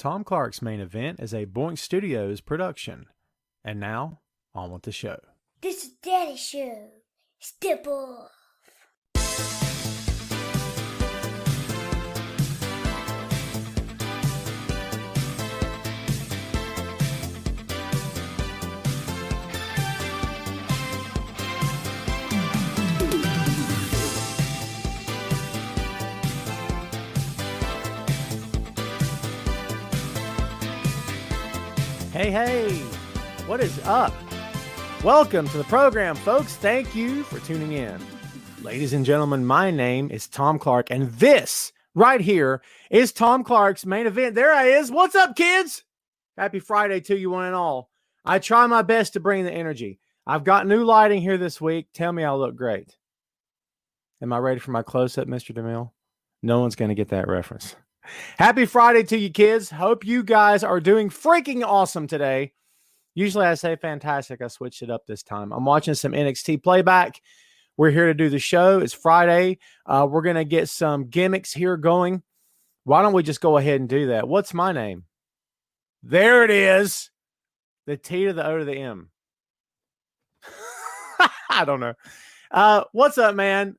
Tom Clark's Main Event is a Boink Studios production. And now, on with the show. This is Daddy Show. Step off. Hey, what is up? Welcome to the program, folks. Thank you for tuning in. Ladies and gentlemen, my name is Tom Clark, and this right here is Tom Clark's Main Event. There I is. What's up, kids? Happy Friday to you one and all. I try my best to bring the energy. I've got new lighting here this week. Tell me I look great. Am I ready for my close-up, Mr. DeMille? No one's going to get that reference. Happy Friday to you, kids. Hope you guys are doing freaking awesome today. Usually I say fantastic. I switched it up this time. I'm watching some NXT playback. We're here to do the show. It's Friday. We're going to get some gimmicks here going. Why don't we just go ahead and do that? What's my name? There it is. The T to the O to the M. I don't know. What's up, man?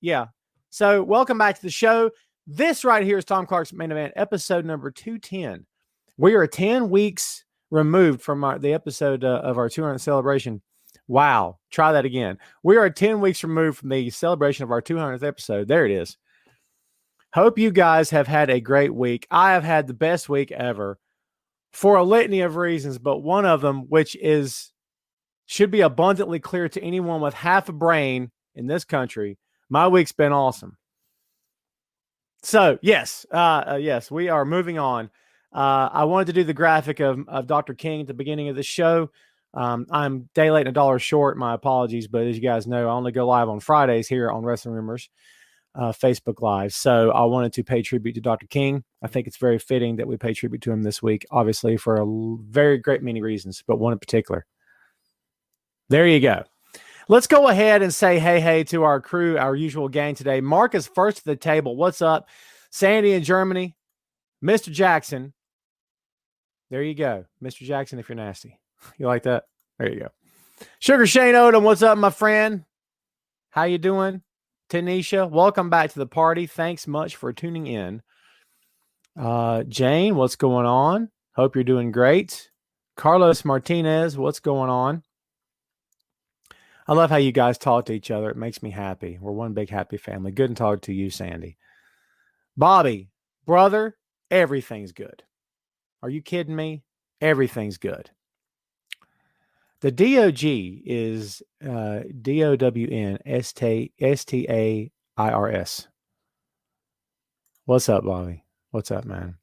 Yeah. So welcome back to the show. This right here is Tom Clark's Main Event, episode number 210. We are 10 weeks removed from the episode of our 200th celebration. Wow. Try that again. We are 10 weeks removed from the celebration of our 200th episode. There it is. Hope you guys have had a great week. I have had the best week ever for a litany of reasons, but one of them, which should be abundantly clear to anyone with half a brain in this country, my week's been awesome. So, yes, we are moving on. I wanted to do the graphic of Dr. King at the beginning of the show. I'm day late and $1 short. My apologies, but as you guys know, I only go live on Fridays here on Wrestling Rumors, Facebook Live. So I wanted to pay tribute to Dr. King. I think it's very fitting that we pay tribute to him this week, obviously for a very great many reasons, but one in particular. There you go. Let's go ahead and say hey to our crew, our usual gang today. Mark is first to the table. What's up? Sandy in Germany. Mr. Jackson. There you go. Mr. Jackson, if you're nasty. You like that? There you go. Sugar Shane Odom, what's up, my friend? How you doing? Tanisha, welcome back to the party. Thanks much for tuning in. Jane, what's going on? Hope you're doing great. Carlos Martinez, what's going on? I love how you guys talk to each other. It makes me happy. We're one big happy family. Good to talk to you, Sandy. Bobby, brother, everything's good. Are you kidding me? Everything's good. The DOG is DOWNSTAIRS. What's up, Bobby? What's up, man?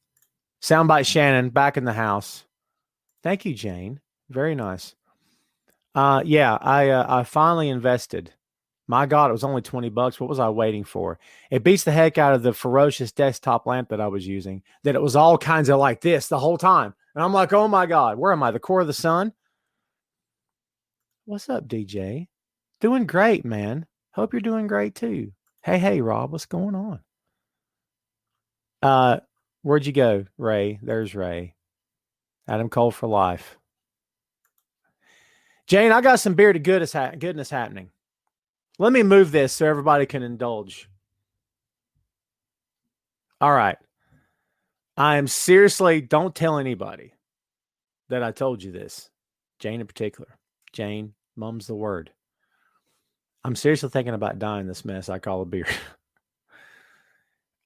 Soundbite Shannon, back in the house. Thank you, Jane. Very nice. I finally invested. My God, it was only $20. What was I waiting for? It beats the heck out of the ferocious desktop lamp that I was using, that it was all kinds of like this the whole time. And I'm like, oh my God, where am I? The core of the sun? What's up, DJ? Doing great, man. Hope you're doing great too. Hey, Rob, what's going on? Where'd you go, Ray? There's Ray. Adam Cole for life. Jane, I got some beer to goodness happening. Let me move this so everybody can indulge. All right. I am seriously, don't tell anybody that I told you this. Jane in particular. Jane, mum's the word. I'm seriously thinking about dying this mess I call a beer.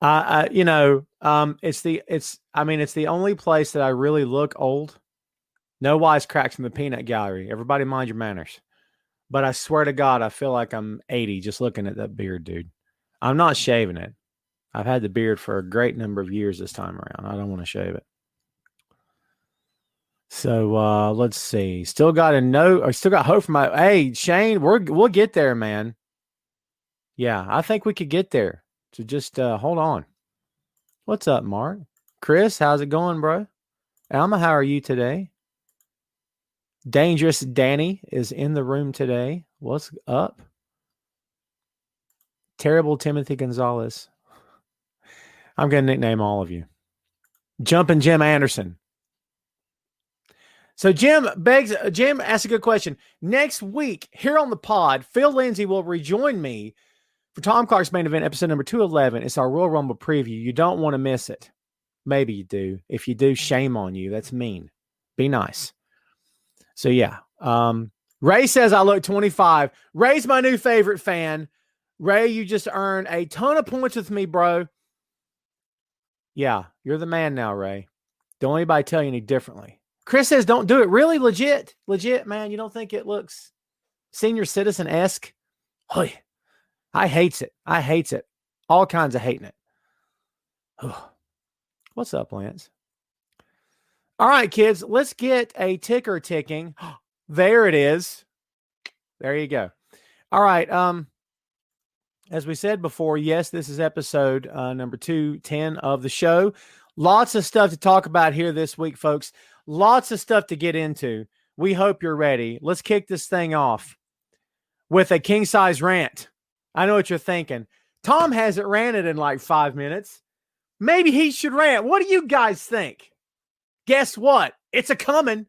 It's the only place that I really look old. No wisecracks from the peanut gallery. Everybody mind your manners. But I swear to God, I feel like I'm 80 just looking at that beard, dude. I'm not shaving it. I've had the beard for a great number of years this time around. I don't want to shave it. So let's see. Still got hope for my. Hey, Shane, we'll get there, man. Yeah, I think we could get there. So just hold on. What's up, Mark? Chris, how's it going, bro? Alma, how are you today? Dangerous Danny is in the room today. What's up? Terrible Timothy Gonzalez. I'm going to nickname all of you. Jumping Jim Anderson. So Jim asks a good question. Next week, here on the pod, Phil Lindsay will rejoin me for Tom Clark's Main Event, episode number 211. It's our Royal Rumble preview. You don't want to miss it. Maybe you do. If you do, shame on you. That's mean. Be nice. So yeah. Ray says I look 25. Ray's my new favorite fan. Ray, you just earned a ton of points with me, bro. Yeah, you're the man now, Ray. Don't anybody tell you any differently. Chris says don't do it. Really? Legit, man. You don't think it looks senior citizen-esque? Oh, I hates it. All kinds of hating it. What's up, Lance? All right, kids, let's get a ticker ticking. There it is. There you go. All right. As we said before, yes, this is episode number 210 of the show. Lots of stuff to talk about here this week, folks. Lots of stuff to get into. We hope you're ready. Let's kick this thing off with a king-size rant. I know what you're thinking. Tom hasn't ranted in like 5 minutes. Maybe he should rant. What do you guys think? Guess what? It's a coming.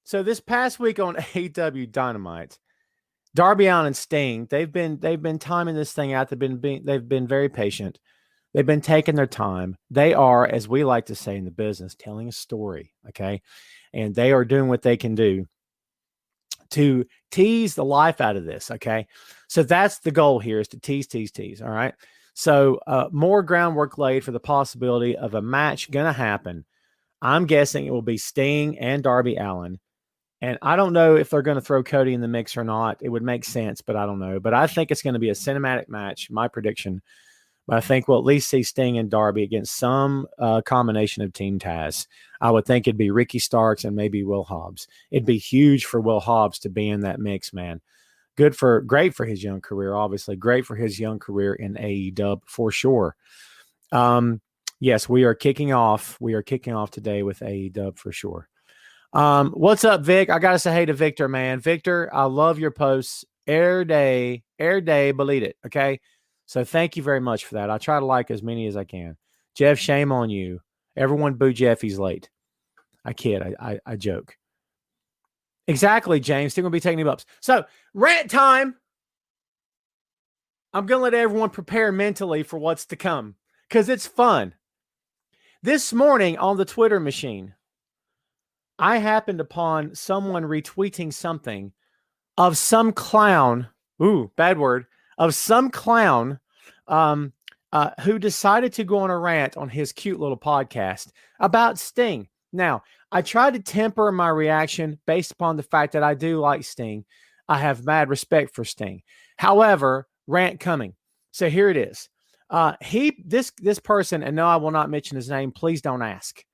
So this past week on AEW Dynamite, Darby Allin and Sting, they've been timing this thing out. They've been very patient. They've been taking their time. They are, as we like to say in the business, telling a story, okay? And they are doing what they can do to tease the life out of this, okay? So that's the goal here, is to tease, all right? So more groundwork laid for the possibility of a match going to happen. I'm guessing it will be Sting and Darby Allin. And I don't know if they're going to throw Cody in the mix or not. It would make sense, but I don't know. But I think it's going to be a cinematic match, my prediction. But I think we'll at least see Sting and Darby against some combination of Team Taz. I would think it'd be Ricky Starks and maybe Will Hobbs. It'd be huge for Will Hobbs to be in that mix, man. Great for his young career, obviously. Great for his young career in AEW for sure. Yes, we are kicking off. We are kicking off today with AEW for sure. What's up, Vic? I gotta say hey to Victor, man. Victor, I love your posts. Air day, believe it. Okay. So thank you very much for that. I try to like as many as I can. Jeff, shame on you. Everyone boo Jeff. He's late. I kid. I joke. Exactly, James. Still gonna be taking him ups. So rant time. I'm gonna let everyone prepare mentally for what's to come because it's fun. This morning on the Twitter machine, I happened upon someone retweeting something of some clown. Ooh, bad word. Of some clown who decided to go on a rant on his cute little podcast about Sting. Now, I tried to temper my reaction based upon the fact that I do like Sting. I have mad respect for Sting. However, rant coming. So here it is. This person, and no, I will not mention his name. Please don't ask.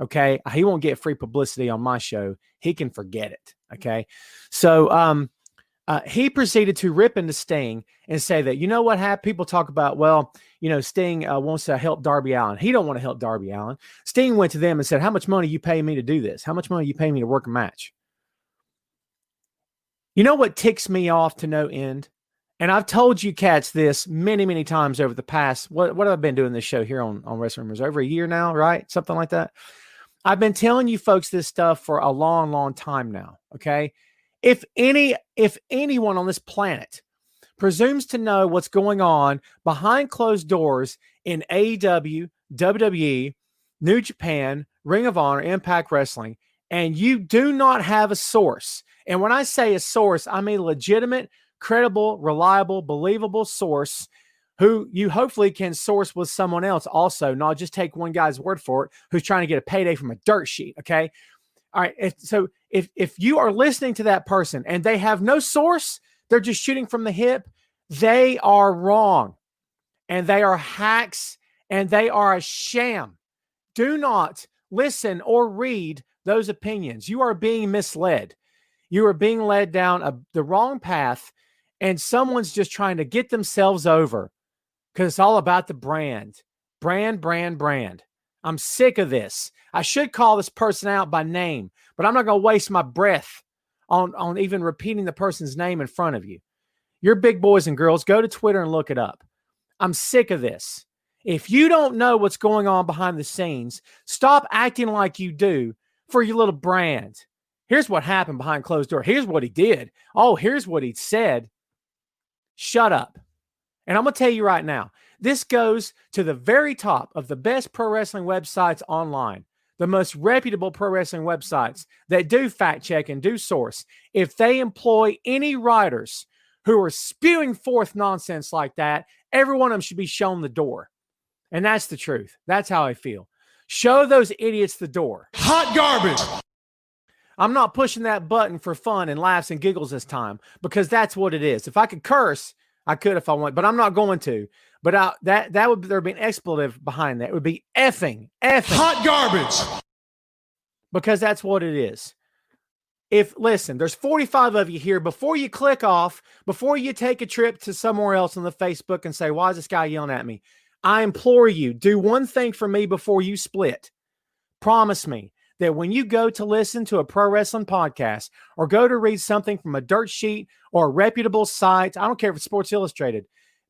Okay. He won't get free publicity on my show. He can forget it. Okay. So, he proceeded to rip into Sting and say that, you know what happened? People talk about, well, you know, Sting wants to help Darby Allin. He don't want to help Darby Allin. Sting went to them and said, how much money you pay me to do this? How much money you pay me to work a match? You know what ticks me off to no end? And I've told you cats this many, many times over the past, what have I been doing this show here on Wrestling Rumors? Over a year now, right? Something like that. I've been telling you folks this stuff for a long, long time now. Okay. If anyone on this planet presumes to know what's going on behind closed doors in AEW, WWE, New Japan, Ring of Honor, Impact Wrestling, and you do not have a source, and when I say a source, I mean legitimate, credible, reliable, believable source who you hopefully can source with someone else also, not just take one guy's word for it who's trying to get a payday from a dirt sheet, okay? All right. So if you are listening to that person and they have no source, they're just shooting from the hip, they are wrong. And they are hacks and they are a sham. Do not listen or read those opinions. You are being misled. You are being led down the wrong path, and someone's just trying to get themselves over because it's all about the brand. Brand. I'm sick of this. I should call this person out by name, but I'm not going to waste my breath on even repeating the person's name in front of you. You're big boys and girls. Go to Twitter and look it up. I'm sick of this. If you don't know what's going on behind the scenes, stop acting like you do for your little brand. Here's what happened behind closed door. Here's what he did. Oh, here's what he said. Shut up. And I'm going to tell you right now, this goes to the very top of the best pro wrestling websites online, the most reputable pro wrestling websites that do fact check and do source. If they employ any writers who are spewing forth nonsense like that, every one of them should be shown the door. And that's the truth. That's how I feel. Show those idiots the door. Hot garbage. I'm not pushing that button for fun and laughs and giggles this time because that's what it is. If I could curse, I could if I want, but I'm not going to. But that would there'd be an expletive behind that. It would be effing hot garbage, because that's what it is. Listen, there's 45 of you here. Before you click off, before you take a trip to somewhere else on the Facebook and say, "Why is this guy yelling at me?" I implore you, do one thing for me before you split. Promise me that when you go to listen to a pro wrestling podcast or go to read something from a dirt sheet or a reputable site, I don't care if it's Sports Illustrated,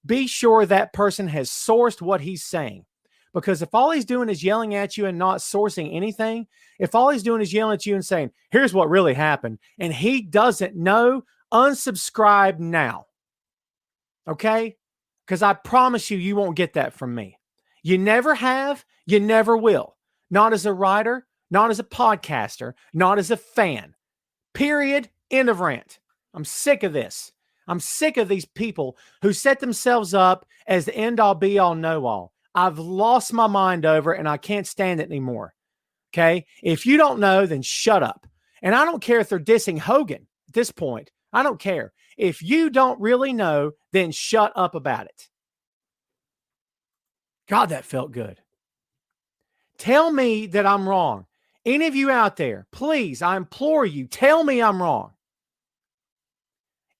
be sure that person has sourced what he's saying. Because if all he's doing is yelling at you and not sourcing anything, if all he's doing is yelling at you and saying, here's what really happened, and he doesn't know, unsubscribe now. Okay? Because I promise you, you won't get that from me. You never have, you never will. Not as a writer, not as a podcaster, not as a fan. Period. End of rant. I'm sick of this. I'm sick of these people who set themselves up as the end-all, be-all, know-all. I've lost my mind over it, and I can't stand it anymore. Okay? If you don't know, then shut up. And I don't care if they're dissing Hogan at this point. I don't care. If you don't really know, then shut up about it. God, that felt good. Tell me that I'm wrong. Any of you out there, please, I implore you, tell me I'm wrong.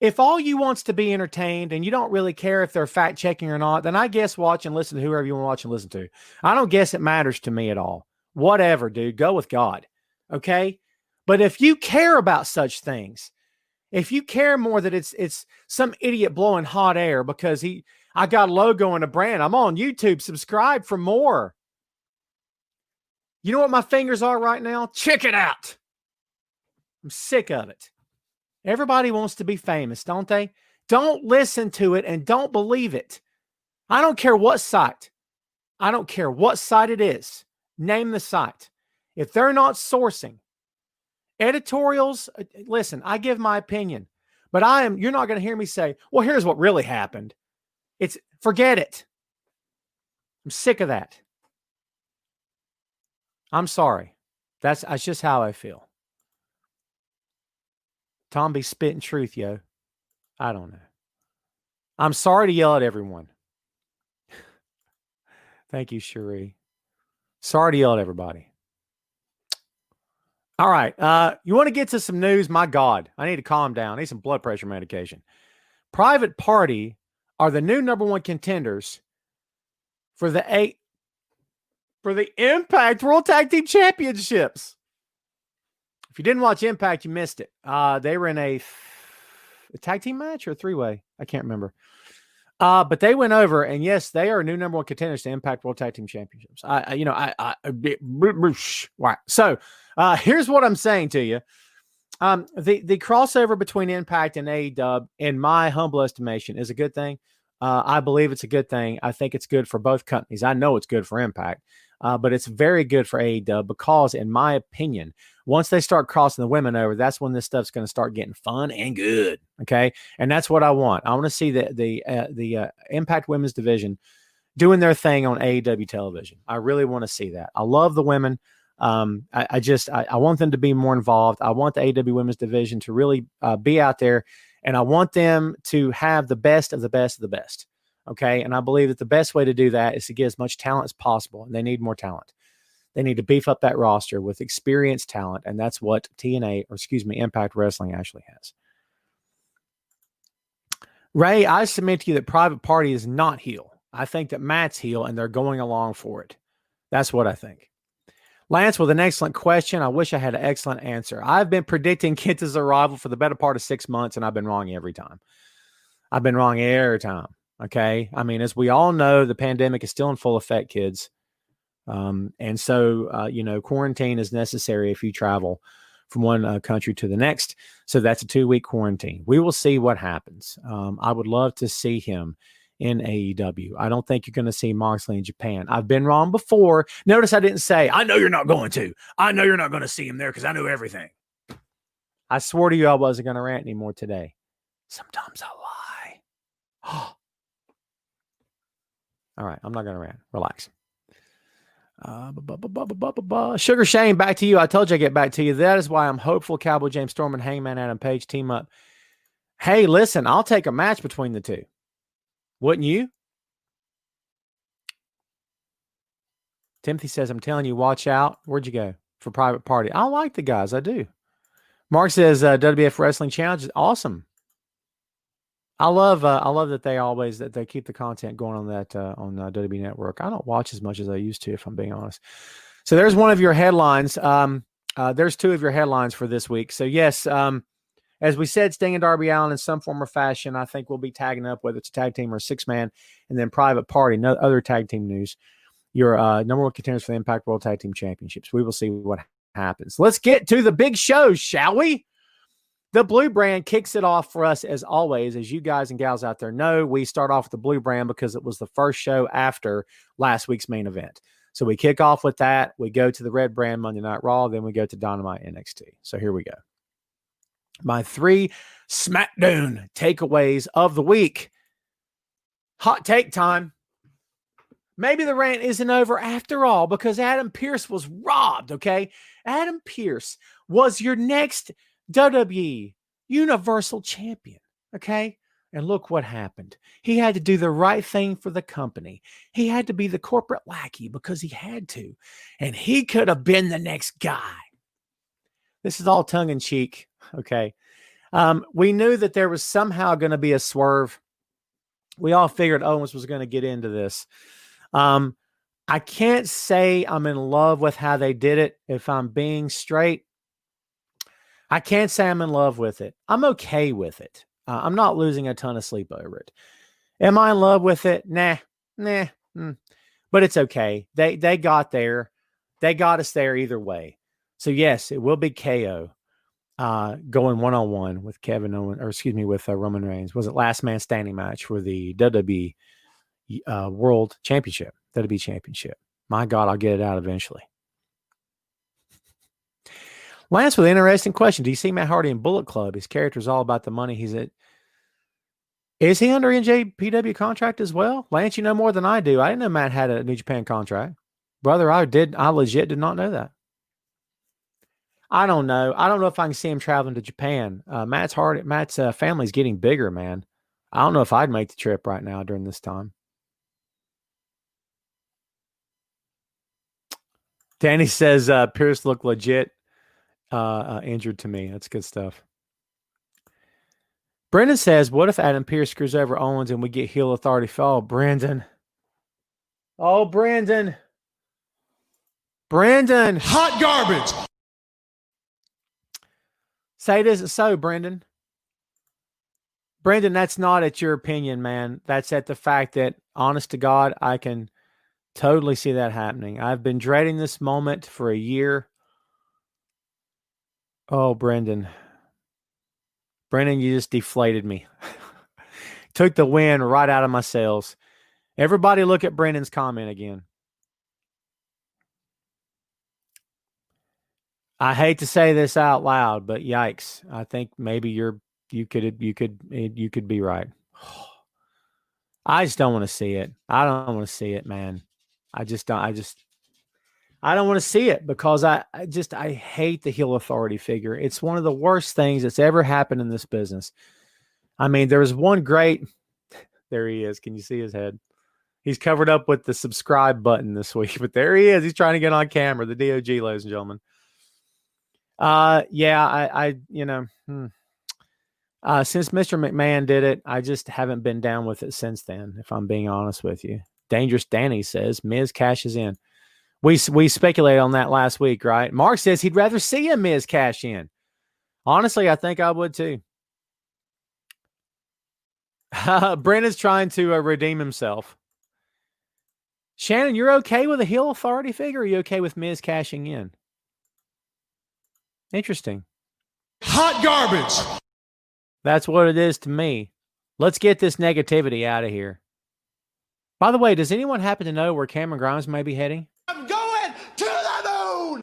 If all you want's to be entertained and you don't really care if they're fact checking or not, then I guess watch and listen to whoever you want to watch and listen to. I don't guess it matters to me at all. Whatever, dude, go with God. Okay? But if you care about such things, if you care more that it's some idiot blowing hot air because I got a logo and a brand, I'm on YouTube, subscribe for more. You know what my fingers are right now? Check it out. I'm sick of it. Everybody wants to be famous, don't they? Don't listen to it and don't believe it. I don't care what site. I don't care what site it is. Name the site. If they're not sourcing editorials, listen, I give my opinion, but you're not going to hear me say, well, here's what really happened. Forget it. I'm sick of that. I'm sorry. That's just how I feel. Tom be spitting truth, yo. I don't know. I'm sorry to yell at everyone. Thank you, Cherie. Sorry to yell at everybody. All right. You want to get to some news? My God, I need to calm down. I need some blood pressure medication. Private Party are the new number one contenders for the Impact World Tag Team Championships. If you didn't watch Impact, you missed it. They were in a tag team match or a three-way. I can't remember. But they went over, and yes, they are new number one contenders to Impact World Tag Team Championships. So here's what I'm saying to you. The crossover between Impact and AEW, in my humble estimation, is a good thing. I believe it's a good thing. I think it's good for both companies. I know it's good for Impact, but it's very good for AEW because, in my opinion, once they start crossing the women over, that's when this stuff's going to start getting fun and good. Okay, and that's what I want. I want to see the Impact Women's Division doing their thing on AEW television. I really want to see that. I love the women. I want them to be more involved. I want the AEW Women's Division to really be out there, and I want them to have the best of the best of the best. Okay, and I believe that the best way to do that is to get as much talent as possible, and they need more talent. They need to beef up that roster with experienced talent, and that's what Impact Wrestling actually has. Ray, I submit to you that Private Party is not heel. I think that Matt's heel, and they're going along for it. That's what I think. Lance, with an excellent question. I wish I had an excellent answer. I've been predicting Kenta's arrival for the better part of 6 months, and I've been wrong every time. Okay. I mean, as we all know, the pandemic is still in full effect, kids. And so, quarantine is necessary if you travel from one country to the next. So that's a 2-week quarantine. We will see what happens. I would love to see him in AEW. I don't think you're going to see Moxley in Japan. I've been wrong before. Notice I didn't say, I know you're not going to. I know you're not going to see him there because I know everything. I swore to you I wasn't going to rant anymore today. Sometimes I lie. All right, I'm not going to rant. Relax. Sugar Shane, back to you. I told you I'd get back to you. That is why I'm hopeful Cowboy James Storm and Hangman Adam Page team up. Hey, listen, I'll take a match between the two. Wouldn't you? Timothy says, I'm telling you, watch out. Where'd you go? For Private Party. I like the guys. I do. Mark says, WWF Wrestling Challenge is awesome. I love that they keep the content going on that on WWE Network. I don't watch as much as I used to, if I'm being honest. So there's one of your headlines. There's 2 of your headlines for this week. So yes, as we said, Sting and Darby Allin in some form or fashion, I think we'll be tagging up, whether it's a tag team or a 6-man, and then Private Party. No other tag team news. Your number 1 contenders for the Impact World Tag Team Championships. We will see what happens. Let's get to the big show, shall we? The Blue Brand kicks it off for us as always. As you guys and gals out there know, we start off with the Blue Brand because it was the first show after last week's main event. So we kick off with that. We go to the Red Brand Monday Night Raw. Then we go to Dynamite NXT. So here we go. My 3 SmackDown takeaways of the week. Hot take time. Maybe the rant isn't over after all because Adam Pearce was robbed, okay? Adam Pearce was your next WWE Universal Champion, okay? And look what happened. He had to do the right thing for the company. He had to be the corporate lackey because he had to. And he could have been the next guy. This is all tongue-in-cheek, okay? We knew that there was somehow going to be a swerve. We all figured Owens was going to get into this. I can't say I'm in love with how they did it, if I'm being straight. I can't say I'm in love with it. I'm okay with it. I'm not losing a ton of sleep over it. Am I in love with it? Nah. But it's okay. They got there. They got us there either way. So yes, it will be KO going one-on-one with with Roman Reigns. Was it last man standing match for the WWE World Championship, WWE Championship. My God, I'll get it out eventually. Lance with an interesting question. Do you see Matt Hardy in Bullet Club? His character is all about the money he's at. Is he under NJPW contract as well? Lance, you know more than I do. I didn't know Matt had a New Japan contract. Brother, I legit did not know that. I don't know. I don't know if I can see him traveling to Japan. Matt's family's getting bigger, man. I don't know if I'd make the trip right now during this time. Danny says Pierce looked legit injured to me. That's good stuff. Brendan says, what if Adam Pearce screws over Owens and we get heel authority fall? Brandon. Oh, Brandon. Hot garbage. Say it isn't so, Brendan. Brendan, that's not at your opinion, man. That's at the fact that, honest to God, I can totally see that happening. I've been dreading this moment for a year. Oh, Brendan. Brendan, you just deflated me. Took the wind right out of my sails. Everybody look at Brendan's comment again. I hate to say this out loud, but yikes. I think maybe you could be right. I just don't want to see it. I don't want to see it, man. I don't want to see it because I hate the heel authority figure. It's one of the worst things that's ever happened in this business. I mean, there was one great, there he is. Can you see his head? He's covered up with the subscribe button this week, but there he is. He's trying to get on camera. The DOG, ladies and gentlemen. Since Mr. McMahon did it, I just haven't been down with it since then, if I'm being honest with you. Dangerous Danny says, Miz cashes in. We speculated on that last week, right? Mark says he'd rather see a Miz cash in. Honestly, I think I would too. Brennan's trying to redeem himself. Shannon, you're okay with a heel authority figure? Or are you okay with Miz cashing in? Interesting. Hot garbage. That's what it is to me. Let's get this negativity out of here. By the way, does anyone happen to know where Cameron Grimes may be heading? I'm going to the moon.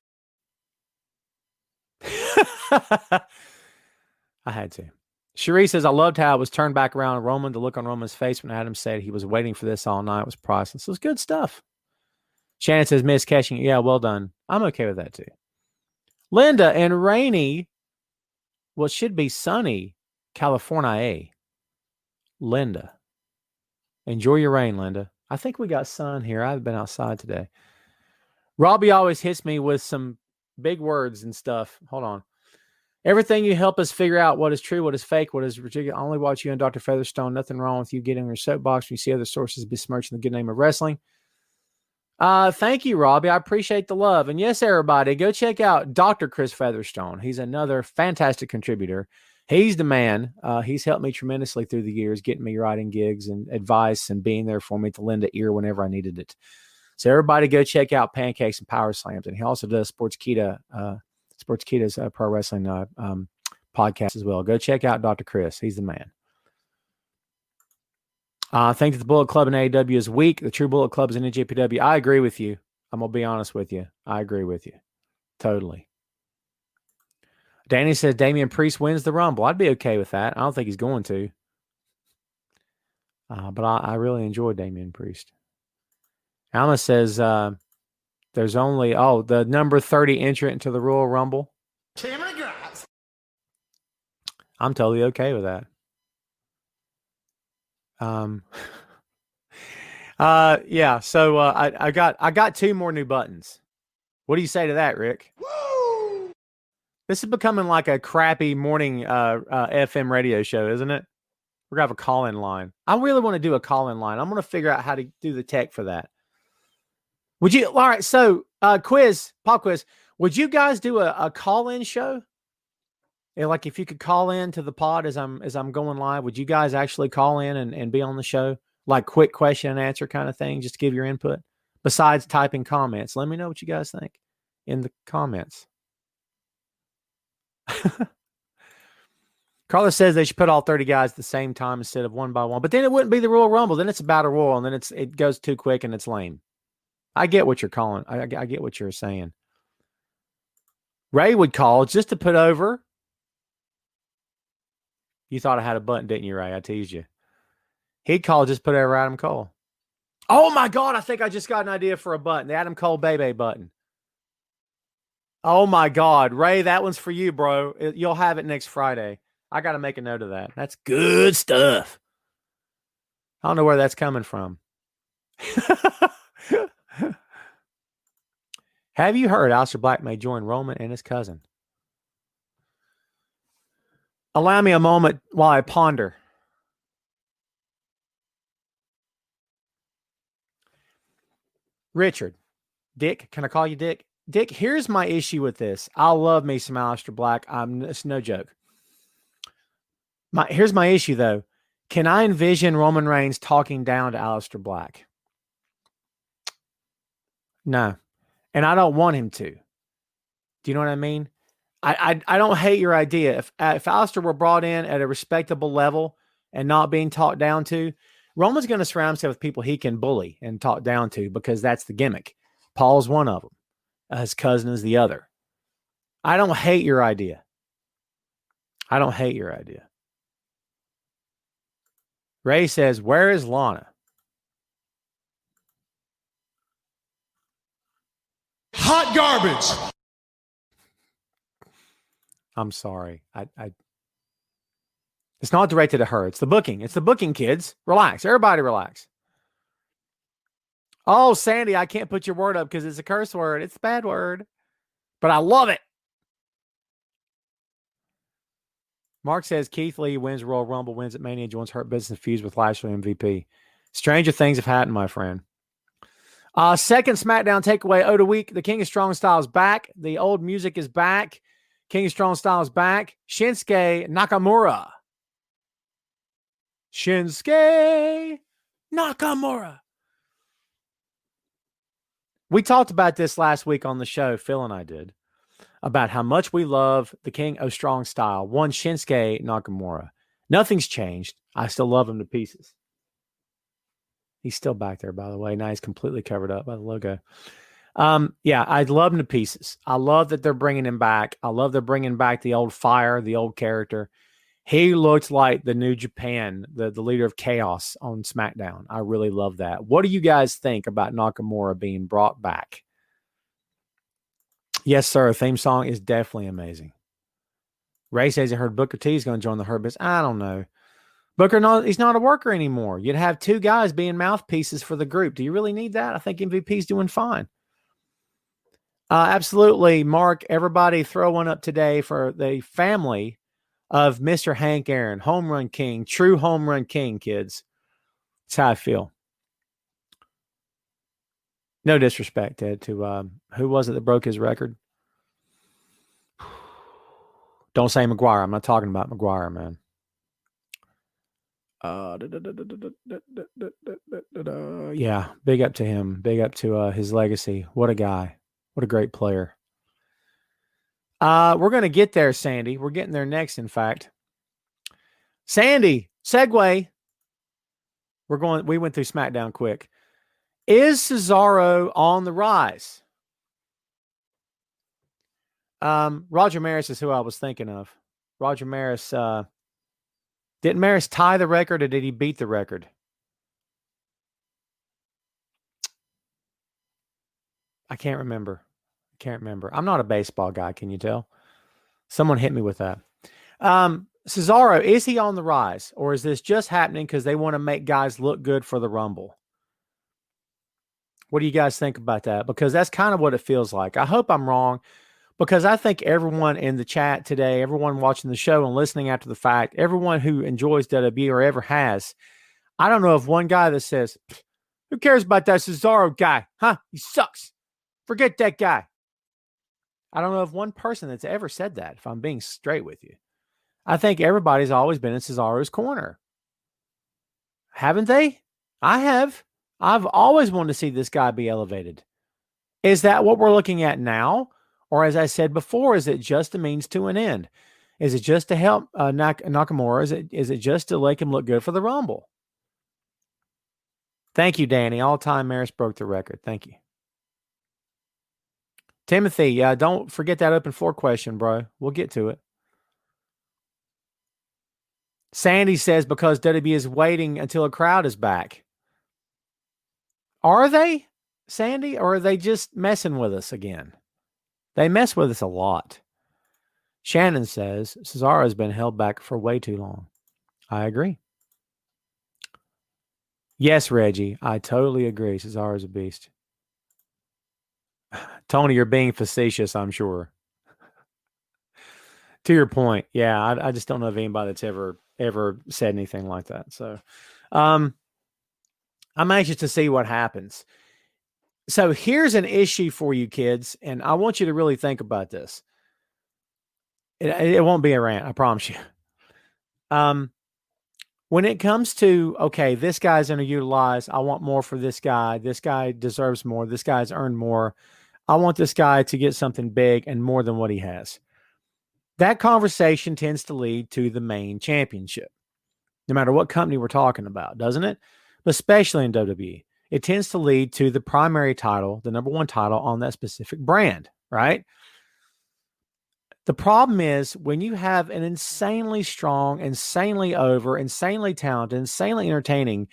I had to. Cherie says, I loved how it was turned back around on Roman. The look on Roman's face when Adam said he was waiting for this all night was priceless. It was good stuff. Shannon says, Miss cashing. Yeah, well done. I'm okay with that too. Linda and rainy, well, it should be sunny, California. Linda. Enjoy your rain, Linda. I think we got sun here. I've been outside today. Robbie always hits me with some big words and stuff. Hold on. Everything you help us figure out what is true, what is fake, what is ridiculous. I only watch you and Dr. Featherstone. Nothing wrong with you getting on your soapbox when you see other sources besmirching the good name of wrestling. Thank you, Robbie. I appreciate the love. And yes, everybody, go check out Dr. Chris Featherstone. He's another fantastic contributor. He's the man. He's helped me tremendously through the years, getting me writing gigs and advice and being there for me to lend an ear whenever I needed it. So everybody go check out Pancakes and Power Slams. And he also does Sportskeeda's pro wrestling podcast as well. Go check out Dr. Chris. He's the man. I think that the Bullet Club in AEW is weak. The true Bullet Club is in NJPW. I agree with you. I'm going to be honest with you. I agree with you. Totally. Danny says Damian Priest wins the Rumble. I'd be okay with that. I don't think he's going to. But I really enjoy Damian Priest. Alma says there's only, the number 30 entrant into the Royal Rumble. Cameron Grimes. I'm totally okay with that. Yeah. So I got 2 more new buttons. What do you say to that, Rick? Woo! This is becoming like a crappy morning FM radio show, isn't it? We're gonna have a call-in line. I really want to do a call-in line. I'm gonna figure out how to do the tech for that. Would you? All right. So pop quiz. Would you guys do a call-in show? Yeah, like if you could call in to the pod as I'm going live, would you guys actually call in and be on the show? Like quick question and answer kind of thing, just to give your input. Besides typing comments, let me know what you guys think in the comments. Carlos says they should put all 30 guys at the same time instead of one by one, but then it wouldn't be the Royal Rumble. Then it's a battle royal, and then it goes too quick and it's lame. I get what you're calling. I get what you're saying. Ray would call just to put over. You thought I had a button, didn't you, Ray? I teased you. He'd call just put over Adam Cole. Oh my God, I think I just got an idea for a button. The Adam Cole Bebe button. Oh my God, Ray, that one's for you, bro. You'll have it next Friday. I got to make a note of that. That's good stuff. I don't know where that's coming from. Have you heard Aleister Black may join Roman and his cousin? Allow me a moment while I ponder. Richard, Dick, can I call you Dick? Dick, here's my issue with this. I love me some Aleister Black. It's no joke. Here's my issue, though. Can I envision Roman Reigns talking down to Aleister Black? No. And I don't want him to. Do you know what I mean? I don't hate your idea. If Aleister were brought in at a respectable level and not being talked down to, Roman's going to surround himself with people he can bully and talk down to because that's the gimmick. Paul's one of them. His cousin is the other. I don't hate your idea. Ray says, where is Lana? Hot garbage. I'm sorry. It's not directed at her. It's the booking. It's the booking, kids. Relax. Everybody relax. Oh, Sandy, I can't put your word up because it's a curse word. It's a bad word. But I love it. Mark says Keith Lee wins Royal Rumble, wins at Mania, joins Hurt Business, fused with Lashley MVP. Stranger things have happened, my friend. Second SmackDown takeaway, Oda Week. The King of Strong Style is back. The old music is back. King of Strong Style is back. Shinsuke Nakamura Shinsuke Nakamura. We talked about this last week on the show, Phil and I did, about how much we love the King of Strong Style, one Shinsuke Nakamura. Nothing's changed. I still love him to pieces. He's still back there, by the way. Now he's completely covered up by the logo. Yeah, I love him to pieces. I love that they're bringing him back. I love they're bringing back the old fire, the old character. He looked like the New Japan, the leader of Chaos on SmackDown. I really love that. What do you guys think about Nakamura being brought back? Yes, sir. Theme song is definitely amazing. Ray says he heard Booker T is going to join the Hurt Business. I don't know. Booker, he's not a worker anymore. You'd have two guys being mouthpieces for the group. Do you really need that? I think MVP's doing fine. Absolutely, Mark. Everybody throw one up today for the family of Mr. Hank Aaron, home run king, true home run king, kids. That's how I feel. No disrespect, Ed, to who was it that broke his record? Don't say McGuire. I'm not talking about McGuire, man. Yeah, big up to him. Big up to his legacy. What a guy. What a great player. We're going to get there, Sandy. We're getting there next, in fact. Sandy, segue. We went through SmackDown quick. Is Cesaro on the rise? Roger Maris is who I was thinking of. Roger Maris, didn't Maris tie the record or did he beat the record? I can't remember. I'm not a baseball guy. Can you tell? Someone hit me with that. Cesaro, is he on the rise or is this just happening because they want to make guys look good for the Rumble? What do you guys think about that? Because that's kind of what it feels like. I hope I'm wrong because I think everyone in the chat today, everyone watching the show and listening after the fact, everyone who enjoys WWE or ever has, I don't know of one guy that says, who cares about that Cesaro guy? Huh? He sucks. Forget that guy. I don't know of one person that's ever said that, if I'm being straight with you. I think everybody's always been in Cesaro's corner. Haven't they? I have. I've always wanted to see this guy be elevated. Is that what we're looking at now? Or as I said before, is it just a means to an end? Is it just to help Nakamura? Is it just to make him look good for the Rumble? Thank you, Danny. All-time Maris broke the record. Thank you. Timothy, don't forget that open floor question, bro. We'll get to it. Sandy says because WWE is waiting until a crowd is back. Are they, Sandy, or are they just messing with us again? They mess with us a lot. Shannon says Cesaro has been held back for way too long. I agree. Yes, Reggie, I totally agree. Cesaro is a beast. Tony, you're being facetious, I'm sure. To your point, yeah, I just don't know of anybody that's ever said anything like that. So I'm anxious to see what happens. So here's an issue for you kids, and I want you to really think about this. It won't be a rant, I promise you. When it comes to, okay, this guy's underutilized, I want more for this guy deserves more, this guy's earned more, I want this guy to get something big and more than what he has. That conversation tends to lead to the main championship, no matter what company we're talking about, doesn't it? But especially in WWE, it tends to lead to the primary title, the number one title on that specific brand, right? The problem is when you have an insanely strong, insanely over, insanely talented, insanely entertaining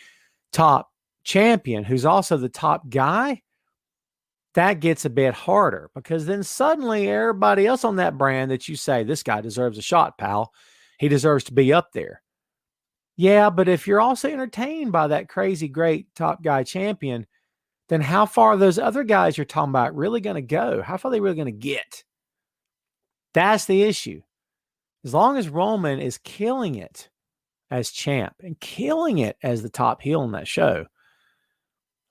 top champion who's also the top guy, that gets a bit harder because then suddenly everybody else on that brand that you say, this guy deserves a shot, pal. He deserves to be up there. Yeah, but if you're also entertained by that crazy great top guy champion, then how far are those other guys you're talking about really going to go? How far are they really going to get? That's the issue. As long as Roman is killing it as champ and killing it as the top heel in that show,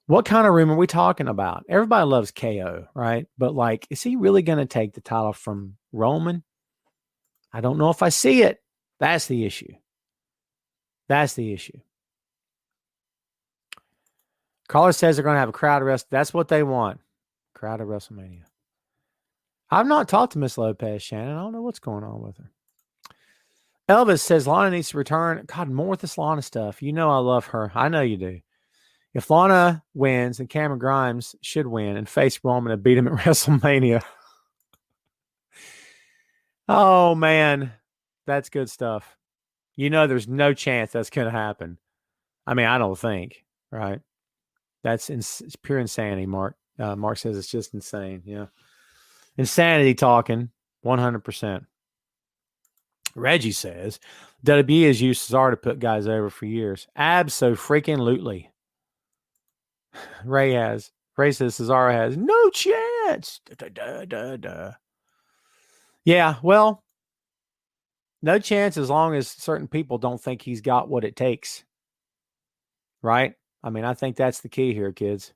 what kind of room are we talking about? Everybody loves KO, right? But like, is he really going to take the title from Roman? I don't know if I see it. That's the issue. That's the issue. Caller says they're going to have a crowd arrest. That's what they want. Crowd at WrestleMania. I've not talked to Miss Lopez, Shannon. I don't know what's going on with her. Elvis says Lana needs to return. God, more with this Lana stuff. You know I love her. I know you do. If Lana wins, then Cameron Grimes should win and face Roman and beat him at WrestleMania. Oh, man. That's good stuff. You know there's no chance that's going to happen. I mean, I don't think, right? That's it's pure insanity, Mark. Mark says it's just insane. Yeah. Insanity talking, 100%. Reggie says, WWE has used Cesaro to put guys over for years. Abso-freaking-lutely. Ray says Cesaro has no chance. Yeah, well, no chance as long as certain people don't think he's got what it takes. Right? I mean, I think that's the key here, kids.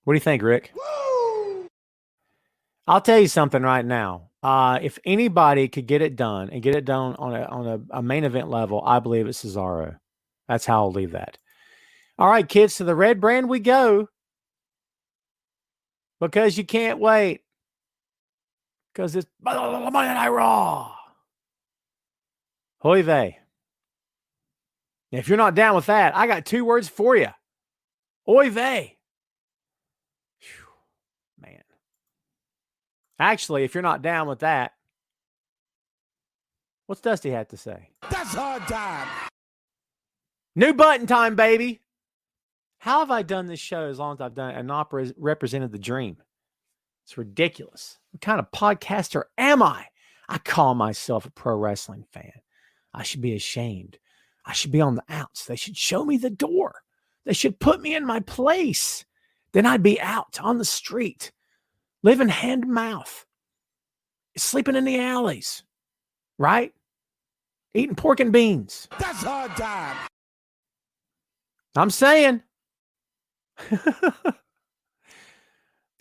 What do you think, Rick? Woo! I'll tell you something right now. If anybody could get it done and get it done on a main event level, I believe it's Cesaro. That's how I'll leave that. All right, kids, to the red brand we go. Because you can't wait. Because it's Monday Night Raw. Hoy vey. If you're not down with that, I got 2 words for you. Oy vey. Man. Actually, if you're not down with that, what's Dusty have to say? That's hard time. New button time, baby. How have I done this show as long as I've done it and not represented the dream? It's ridiculous. What kind of podcaster am I? I call myself a pro wrestling fan. I should be ashamed. I should be on the outs. They should show me the door. They should put me in my place. Then I'd be out on the street, living hand to mouth, sleeping in the alleys, right? Eating pork and beans. That's hard time. I'm saying.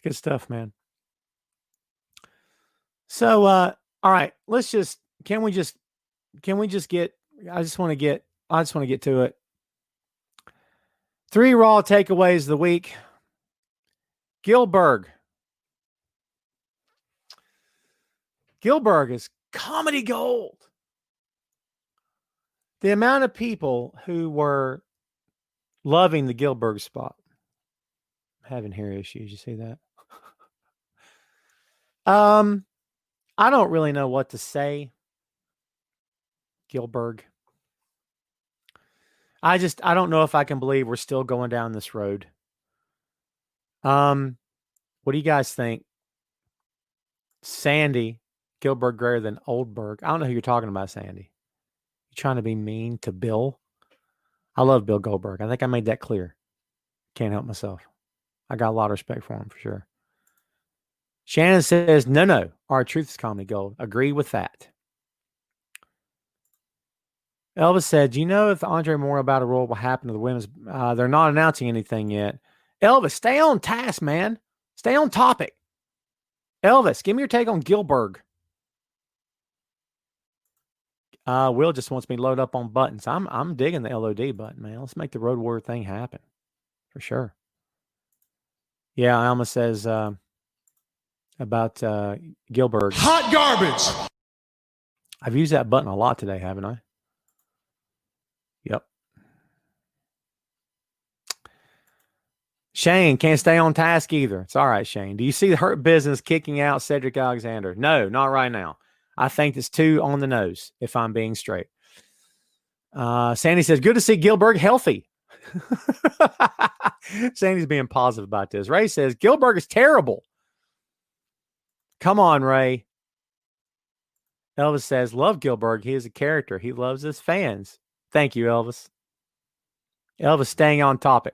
Good stuff, man. So, all right, can we just get, I just want to get to it. 3 Raw takeaways of the week. Gilbert is comedy gold. The amount of people who were loving the Gilbert spot. I'm having hair issues. You see that? I don't really know what to say. Gilbert. I don't know if I can believe we're still going down this road. What do you guys think? Sandy, Gilbert greater than Oldberg. I don't know who you're talking about, Sandy. You trying to be mean to Bill? I love Bill Goldberg. I think I made that clear. Can't help myself. I got a lot of respect for him for sure. Shannon says, no. Our truth is comedy gold. Agree with that. Elvis said, do you know if the Andre Memorial Battle Royal will happen to the women's? They're not announcing anything yet. Elvis, stay on task, man. Stay on topic. Elvis, give me your take on Gilbert. Will just wants me to load up on buttons. I'm digging the LOD button, man. Let's make the Road Warrior thing happen. For sure. Yeah, Alma says about Gilbert. Hot garbage. I've used that button a lot today, haven't I? Yep. Shane can't stay on task either. It's all right, Shane. Do you see the Hurt Business kicking out Cedric Alexander? No, not right now. I think it's too on the nose, if I'm being straight. Sandy says, good to see Gilbert healthy. Sandy's being positive about this. Ray says, Gilbert is terrible. Come on, Ray. Elvis says, love Gilbert. He is a character. He loves his fans. Thank you, Elvis. Elvis staying on topic.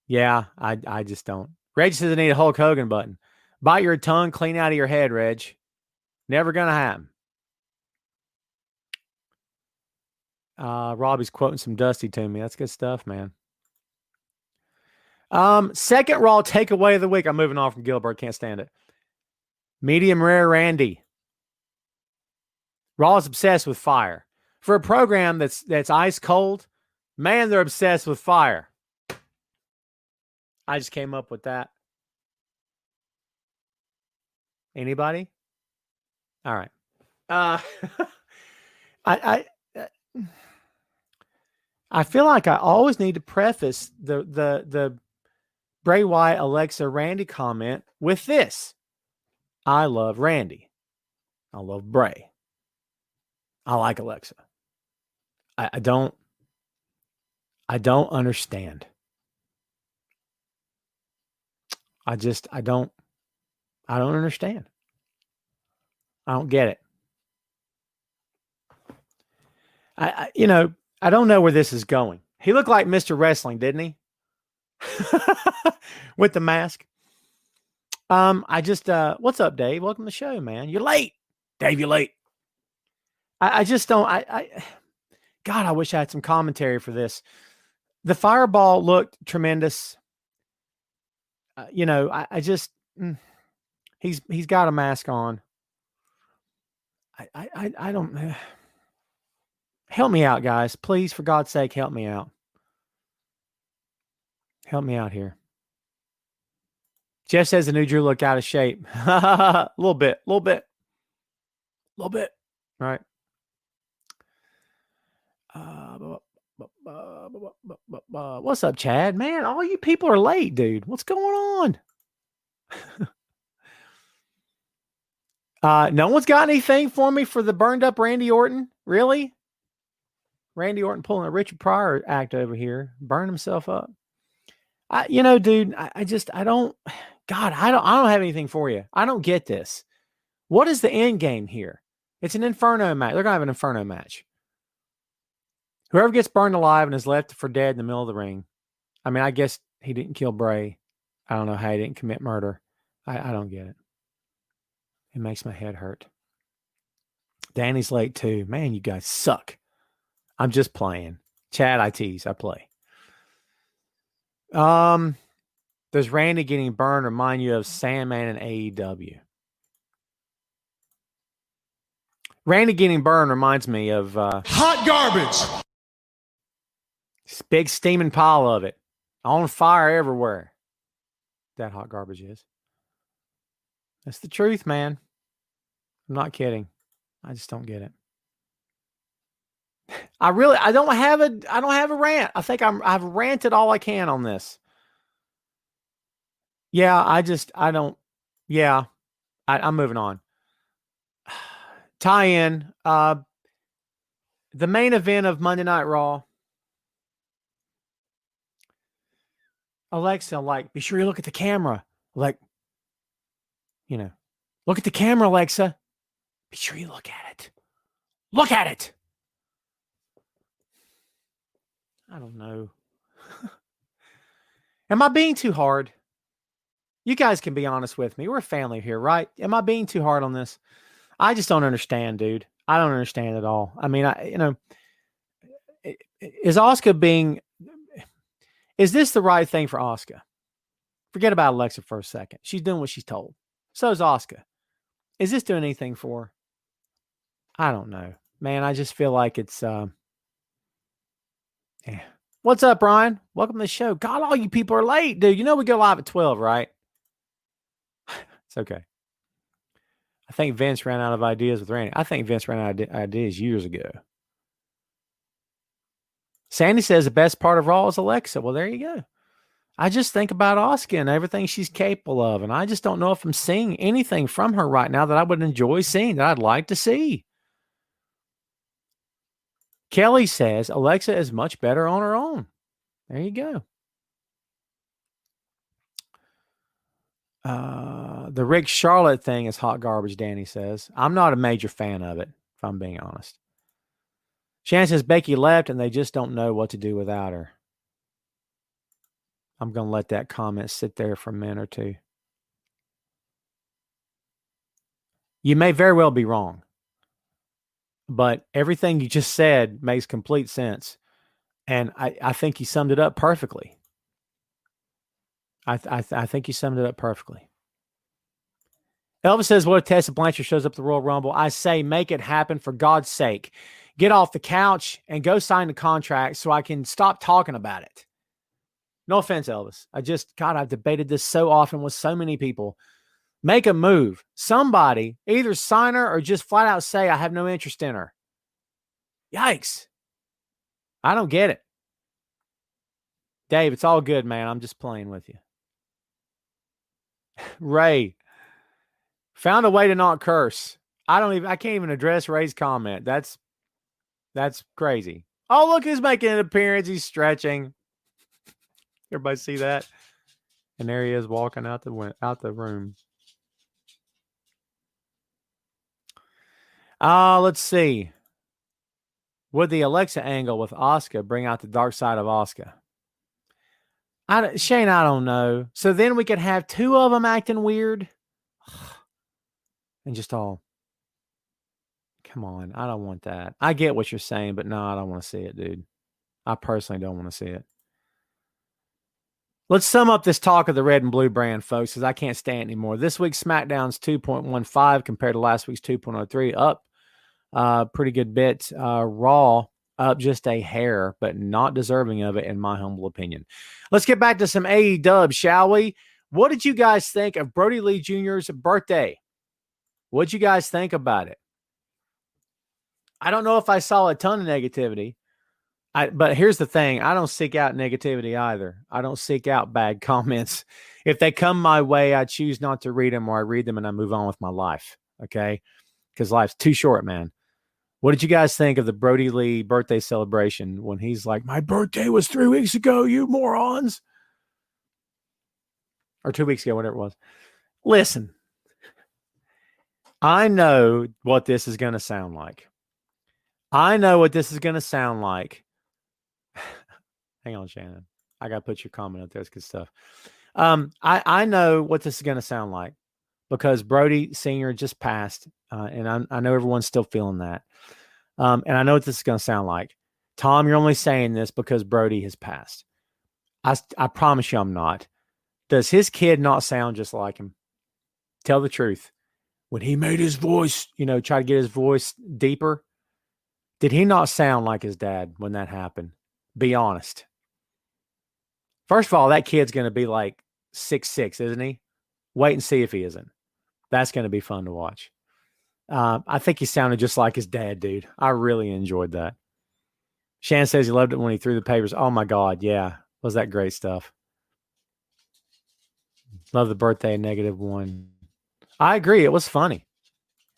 Yeah, I just don't. Reg says I need a Hulk Hogan button. Bite your tongue clean out of your head, Reg. Never going to happen. Robbie's quoting some Dusty to me. That's good stuff, man. Second Raw takeaway of the week. I'm moving on from Gilbert. Can't stand it. Medium rare Randy. Raw is obsessed with fire. For a program that's ice cold, man, they're obsessed with fire. I just came up with that. Anybody? All right. I feel like I always need to preface the Bray Wyatt Alexa Randy comment with this. I love Randy. I love Bray. I like Alexa. I don't understand. I don't understand. I don't get it. I don't know where this is going. He looked like Mr. Wrestling, didn't he? With the mask. What's up, Dave? Welcome to the show, man. You're late. Dave, you're late. I just don't, God, I wish I had some commentary for this. The fireball looked tremendous. He's got a mask on. I don't, help me out, guys. Please, for God's sake, help me out. Help me out here. Jeff says the new Drew looked out of shape. A little bit. All right. What's up, Chad? Man, all you people are late, dude. What's going on? No one's got anything for me for the burned up Randy Orton? Really? Randy Orton pulling a Richard Pryor act over here. Burn himself up. Dude, I don't have anything for you. I don't get this. What is the end game here? It's an Inferno match. They're going to have an Inferno match. Whoever gets burned alive and is left for dead in the middle of the ring. I mean, I guess he didn't kill Bray. I don't know how he didn't commit murder. I don't get it. It makes my head hurt. Danny's late too. Man, you guys suck. I'm just playing. Chad, I tease. I play. Does Randy getting burned remind you of Sandman and AEW? Randy getting burned reminds me of hot garbage. This big steaming pile of it. On fire everywhere. That hot garbage is. That's the truth, man. I'm not kidding. I just don't get it. I don't have a rant. I think I've ranted all I can on this. Yeah, I'm moving on. Tie-in. The main event of Monday Night Raw. Alexa, be sure you look at the camera. Look at the camera, Alexa. Be sure you look at it. Look at it. I don't know. Am I being too hard? You guys can be honest with me. We're a family here, right? Am I being too hard on this? I just don't understand, dude. I don't understand at all. I mean, is this the right thing for Asuka? Forget about Alexa for a second. She's doing what she's told. So is Asuka. Is this doing anything for her? I don't know. Man, I just feel like it's yeah. What's up, Brian? Welcome to the show. God, all you people are late, dude. You know we go live at 12, right? It's okay. I think Vince ran out of ideas with Randy. I think Vince ran out of ideas years ago. Sandy says the best part of Raw is Alexa. Well, there you go. I just think about Asuka and everything she's capable of, and I just don't know if I'm seeing anything from her right now that I would enjoy seeing, that I'd like to see. Kelly says Alexa is much better on her own. There you go. The Rick Charlotte thing is hot garbage, Danny says. I'm not a major fan of it, if I'm being honest. Shannon says Becky left and they just don't know what to do without her. I'm going to let that comment sit there for a minute or two. You may very well be wrong, but everything you just said makes complete sense. And I think you summed it up perfectly. I think you summed it up perfectly. Elvis says, what if Tessa Blanchard shows up at the Royal Rumble? I say, make it happen for God's sake. Get off the couch and go sign the contract so I can stop talking about it. No offense, Elvis. I've debated this so often with so many people. Make a move. Somebody, either sign her or just flat out say, I have no interest in her. Yikes. I don't get it. Dave, it's all good, man. I'm just playing with you. Ray, found a way to not curse. I can't even address Ray's comment. That's crazy. Oh, look who's making an appearance. He's stretching. Everybody see that? And there he is walking out the room. Let's see. Would the Alexa angle with Asuka bring out the dark side of Asuka? Shane, I don't know. So then we could have two of them acting weird. And just all, come on. I don't want that. I get what you're saying, but no, I don't want to see it, dude. I personally don't want to see it. Let's sum up this talk of the red and blue brand, folks, because I can't stand it anymore. This week's SmackDown's 2.15 compared to last week's 2.03, up pretty good bit. Raw up just a hair, but not deserving of it, in my humble opinion. Let's get back to some AEW, shall we? What did you guys think of Brody Lee Jr.'s birthday? What'd you guys think about it? I don't know if I saw a ton of negativity. But here's the thing. I don't seek out negativity either. I don't seek out bad comments. If they come my way, I choose not to read them, or I read them and I move on with my life. Okay? Because life's too short, man. What did you guys think of the Brody Lee birthday celebration when he's like, my birthday was 3 weeks ago, you morons? Or 2 weeks ago, whatever it was. Listen, I know what this is going to sound like. I know what this is going to sound like. Hang on, Shannon. I got to put your comment up there. It's good stuff. I know what this is going to sound like because Brody Sr. just passed, and I know everyone's still feeling that. And I know what this is going to sound like. Tom, you're only saying this because Brody has passed. I promise you I'm not. Does his kid not sound just like him? Tell the truth. When he made his voice, try to get his voice deeper, did he not sound like his dad when that happened? Be honest. First of all, that kid's going to be like 6'6", isn't he? Wait and see if he isn't. That's going to be fun to watch. I think he sounded just like his dad, dude. I really enjoyed that. Shan says he loved it when he threw the papers. Oh, my God. Yeah. Was that great stuff? Love the birthday -1. I agree. It was funny.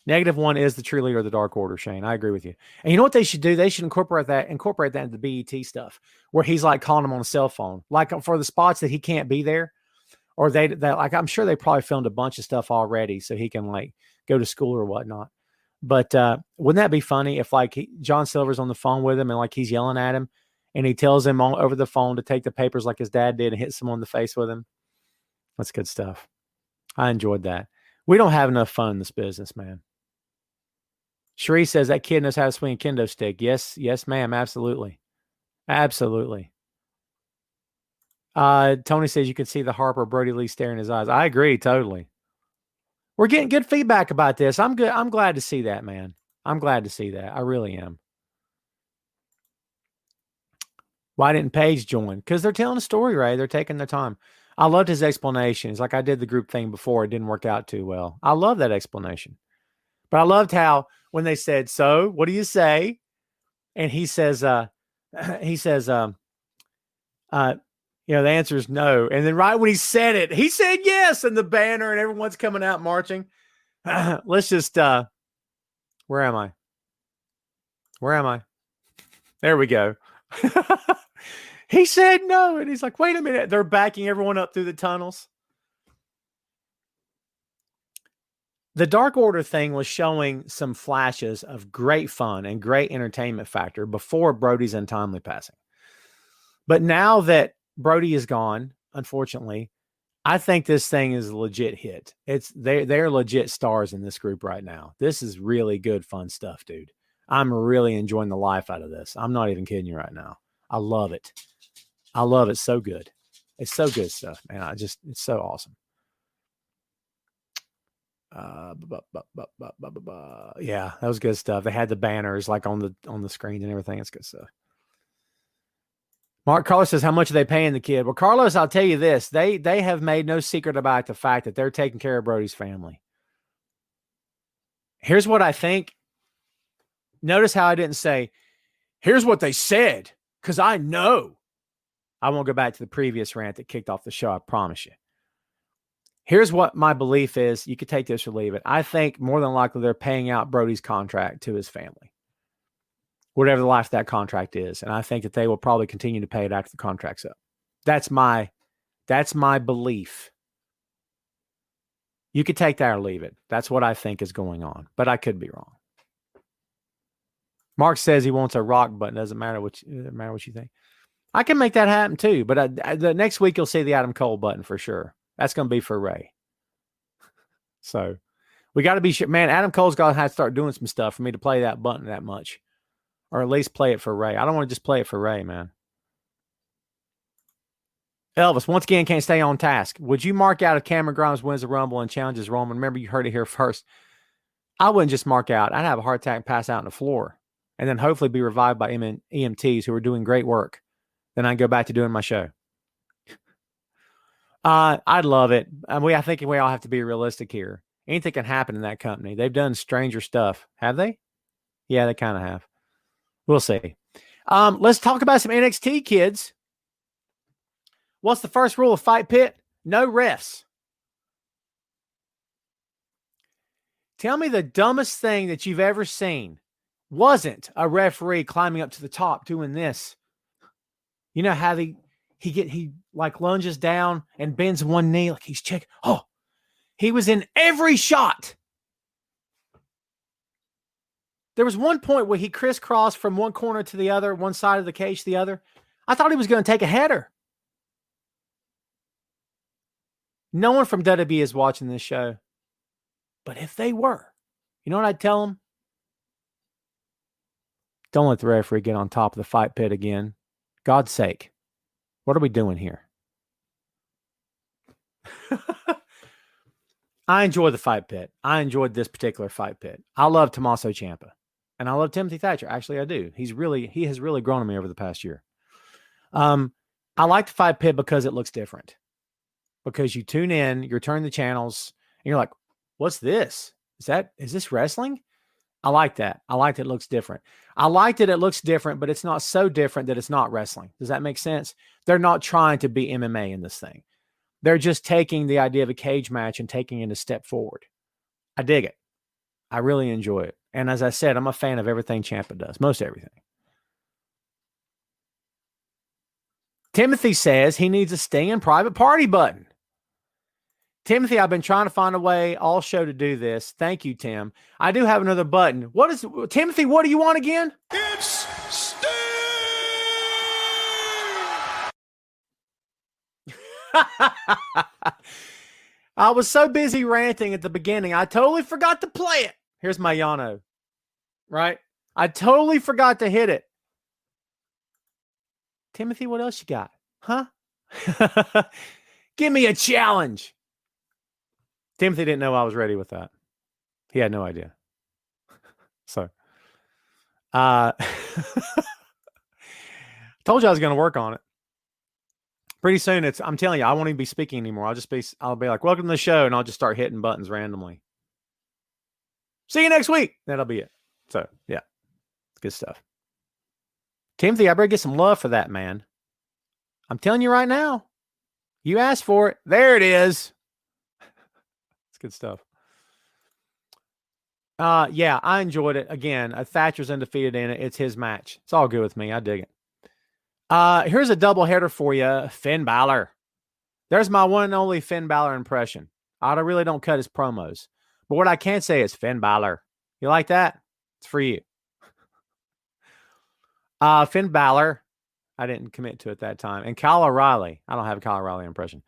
-1 is the true leader of the Dark Order, Shane. I agree with you. And you know what they should do? They should incorporate that into the BET stuff where he's like calling him on a cell phone, like for the spots that he can't be there, or like I'm sure they probably filmed a bunch of stuff already so he can like go to school or whatnot. But wouldn't that be funny if like John Silver's on the phone with him and like he's yelling at him and he tells him over the phone to take the papers like his dad did and hit someone in the face with him? That's good stuff. I enjoyed that. We don't have enough fun in this business, man. Sheree says that kid knows how to swing a kendo stick. Yes, ma'am. Absolutely. Absolutely. Tony says you can see the Harper Brody Lee stare in his eyes. I agree totally. We're getting good feedback about this. I'm good. I'm glad to see that, man. I'm glad to see that. I really am. Why didn't Paige join? Because they're telling a story, Ray. They're taking their time. I loved his explanation. It's like I did the group thing before. It didn't work out too well. I love that explanation. But I loved how when they said, so what do you say? And he says, the answer is no. And then right when he said it, he said yes. And the banner and everyone's coming out marching. Let's just, where am I? There we go. He said no. And he's like, wait a minute. They're backing everyone up through the tunnels. The Dark Order thing was showing some flashes of great fun and great entertainment factor before Brody's untimely passing. But now that Brody is gone, unfortunately, I think this thing is a legit hit. They're legit stars in this group right now. This is really good, fun stuff, dude. I'm really enjoying the life out of this. I'm not even kidding you right now. I love it. I love it. So good. It's so good stuff, man. It's so awesome. Yeah, that was good stuff. They had the banners like on the screen and everything. It's good stuff. Mark Carlos says, how much are they paying the kid? Well, Carlos, I'll tell you this. They have made no secret about the fact that they're taking care of Brody's family. Here's what I think. Notice how I didn't say, here's what they said, because I know. I won't go back to the previous rant that kicked off the show, I promise you. Here's what my belief is. You could take this or leave it. I think more than likely they're paying out Brody's contract to his family, whatever the life of that contract is. And I think that they will probably continue to pay it after the contract's up. That's my belief. You could take that or leave it. That's what I think is going on, but I could be wrong. Mark says he wants a rock button. Doesn't matter what you think. I can make that happen too, but the next week you'll see the Adam Cole button for sure. That's going to be for Ray. So we got to be sure. Man, Adam Cole's got to have to start doing some stuff for me to play that button that much, or at least play it for Ray. I don't want to just play it for Ray, man. Elvis, once again, can't stay on task. Would you mark out if Cameron Grimes wins the Rumble and challenges Roman? Remember, you heard it here first. I wouldn't just mark out. I'd have a heart attack and pass out on the floor, and then hopefully be revived by EMTs who are doing great work. Then I'd go back to doing my show. I'd love it. I think we all have to be realistic here. Anything can happen in that company. They've done stranger stuff. Have they? Yeah, they kind of have. We'll see. Let's talk about some NXT, kids. What's the first rule of Fight Pit? No refs. Tell me the dumbest thing that you've ever seen wasn't a referee climbing up to the top doing this. You know how he like lunges down and bends one knee like he's checking. Oh, he was in every shot. There was one point where he crisscrossed from one corner to the other, one side of the cage to the other. I thought he was going to take a header. No one from WWE is watching this show. But if they were, you know what I'd tell them? Don't let the referee get on top of the Fight Pit again. God's sake. What are we doing here? I enjoy the Fight Pit. I enjoyed this particular Fight Pit. I love Tommaso Ciampa. And I love Timothy Thatcher. Actually, I do. He has really grown on me over the past year. I like the Fight Pit because it looks different. Because you tune in, you're turning the channels, and you're like, what's this? Is this wrestling? I like that. I like that it looks different. I like that it looks different, but it's not so different that it's not wrestling. Does that make sense? They're not trying to be MMA in this thing. They're just taking the idea of a cage match and taking it a step forward. I dig it. I really enjoy it. And as I said, I'm a fan of everything Ciampa does, most everything. Timothy says he needs a Sting and Private Party button. Timothy, I've been trying to find a way all show to do this. Thank you, Tim. I do have another button. Timothy, what do you want again? It's Sting! I was so busy ranting at the beginning, I totally forgot to play it. Here's my Yano. Right? I totally forgot to hit it. Timothy, what else you got? Huh? Give me a challenge. Timothy didn't know I was ready with that. He had no idea. So, told you I was going to work on it. Pretty soon, I'm telling you, I won't even be speaking anymore. I'll be like, welcome to the show, and I'll just start hitting buttons randomly. See you next week. That'll be it. So, yeah, it's good stuff. Timothy, I better get some love for that, man. I'm telling you right now. You asked for it. There it is. It's good stuff. Yeah, I enjoyed it. Again, Thatcher's undefeated in it. It's his match. It's all good with me. I dig it. Here's a double header for you. Finn Balor. There's my one and only Finn Balor impression. I really don't cut his promos. But what I can say is Finn Balor. You like that? It's for you. Finn Balor. I didn't commit to it that time. And Kyle O'Reilly. I don't have a Kyle O'Reilly impression.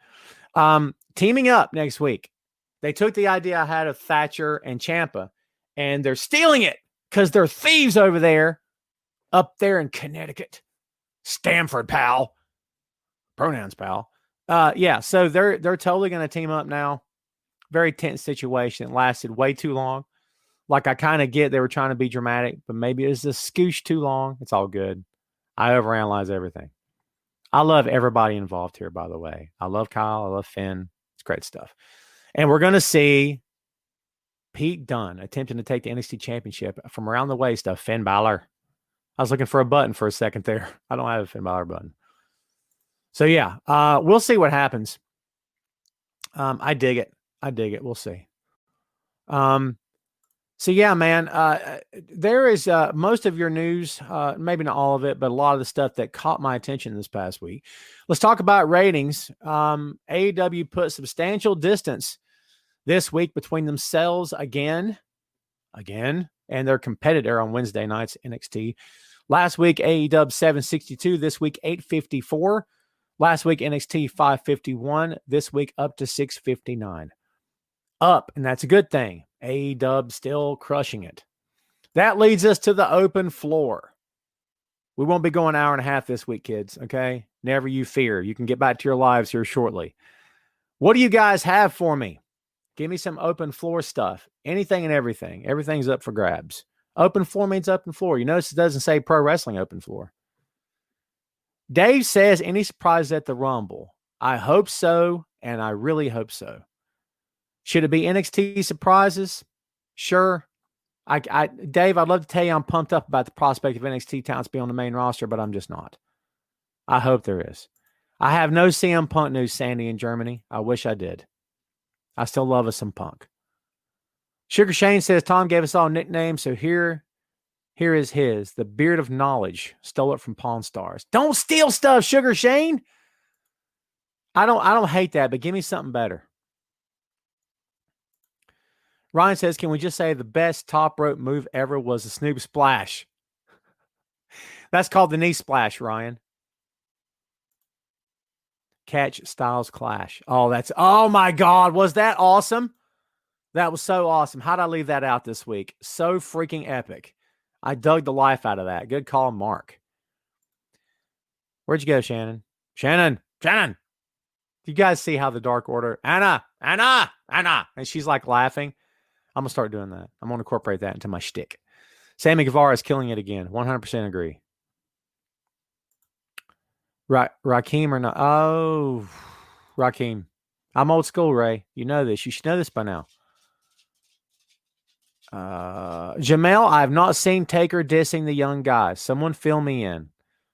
Teaming up next week. They took the idea I had of Thatcher and Ciampa, and they're stealing it because they're thieves over there, up there in Connecticut. Stamford, pal. Pronouns, pal. Yeah, so they're totally going to team up now. very tense situation. It lasted way too long. Like, I kind of get they were trying to be dramatic, but maybe it was a scoosh too long. It's all good. I overanalyze everything. I love everybody involved here, by the way. I love Kyle. I love Finn. It's great stuff. And we're going to see Pete Dunne attempting to take the NXT Championship from around the waist of Finn Balor. I was looking for a button for a second there. I don't have a Finn Balor button. So, yeah, we'll see what happens. I dig it. We'll see. So, yeah, man, there is most of your news, maybe not all of it, but a lot of the stuff that caught my attention this past week. Let's talk about ratings. AEW put substantial distance this week between themselves again, and their competitor on Wednesday nights, NXT. Last week, AEW 762. This week, 854. Last week, NXT 551. This week, up to 659. Up, and that's a good thing. AEW still crushing it. That leads us to the open floor. We won't be going an hour and a half this week, kids, okay? Never you fear. You can get back to your lives here shortly. What do you guys have for me? Give me some open floor stuff. Anything and everything. Everything's up for grabs. Open floor means open floor. You notice it doesn't say pro wrestling open floor. Dave says, any surprises at the Rumble? I hope so, and I really hope so. Should it be NXT surprises? Sure. Dave, I'd love to tell you I'm pumped up about the prospect of NXT talents being on the main roster, but I'm just not. I hope there is. I have no CM Punk news, Sandy, in Germany. I wish I did. I still love us some Punk. Sugar Shane says, Tom gave us all nicknames, so here is his. The Beard of Knowledge. Stole it from Pawn Stars. Don't steal stuff, Sugar Shane. I don't hate that, but give me something better. Ryan says, can we just say the best top rope move ever was the Snoop Splash? That's called the knee splash, Ryan. Catch Styles Clash. Oh my God. Was that awesome? That was so awesome. How'd I leave that out this week? So freaking epic. I dug the life out of that. Good call, Mark. Where'd you go, Shannon? Shannon. Do you guys see how the Dark Order, Anna, and she's like laughing? I'm going to start doing that. I'm going to incorporate that into my shtick. Sammy Guevara is killing it again. 100% agree. Raheem or not? Oh, Raheem. I'm old school, Ray. You know this. You should know this by now. Jamel, I have not seen Taker dissing the young guys. Someone fill me in.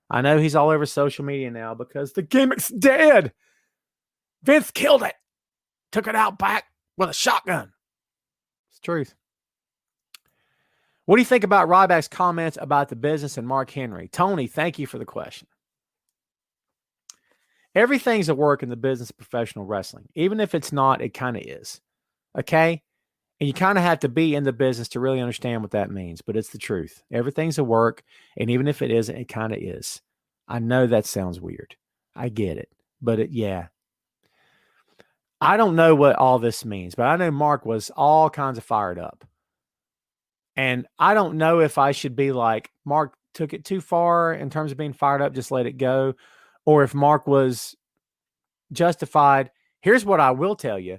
I know he's all over social media now because the gimmick's dead. Vince killed it. Took it out back with a shotgun. It's truth. What do you think about Ryback's comments about the business and Mark Henry? Tony, thank you for the question. Everything's a work in the business of professional wrestling. Even if it's not, it kind of is. Okay? And you kind of have to be in the business to really understand what that means. But it's the truth. Everything's a work. And even if it isn't, it kind of is. I know that sounds weird. I get it. But yeah. I don't know what all this means, but I know Mark was all kinds of fired up. And I don't know if I should be like, Mark took it too far in terms of being fired up, just let it go. Or if Mark was justified. Here's what I will tell you.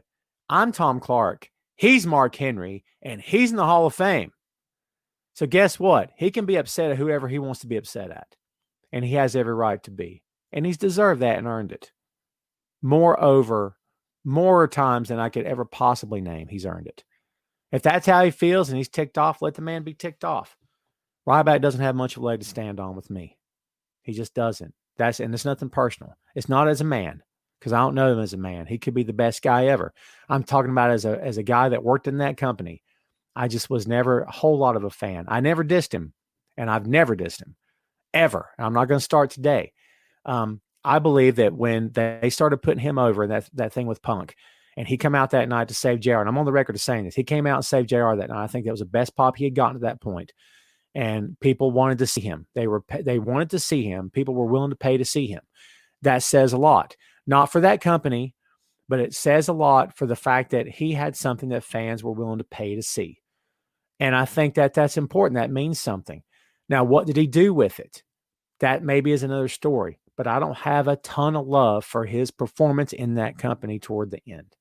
I'm Tom Clark. He's Mark Henry, and he's in the Hall of Fame. So guess what? He can be upset at whoever he wants to be upset at. And he has every right to be. And he's deserved that and earned it. Moreover, more times than I could ever possibly name, he's earned it. If that's how he feels and he's ticked off, let the man be ticked off. Ryback doesn't have much of a leg to stand on with me. He just doesn't. And it's nothing personal. It's not as a man, because I don't know him as a man. He could be the best guy ever. I'm talking about as a guy that worked in that company. I just was never a whole lot of a fan. I never dissed him, and I've never dissed him, ever. I'm not going to start today. I believe that when they started putting him over in that thing with Punk, and he come out that night to save JR, and I'm on the record of saying this, he came out and saved JR that night. I think that was the best pop he had gotten to that point. And people wanted to see him. They wanted to see him. People were willing to pay to see him. That says a lot. Not for that company, but it says a lot for the fact that he had something that fans were willing to pay to see. And I think that that's important. That means something. Now, what did he do with it? That maybe is another story. But I don't have a ton of love for his performance in that company toward the end.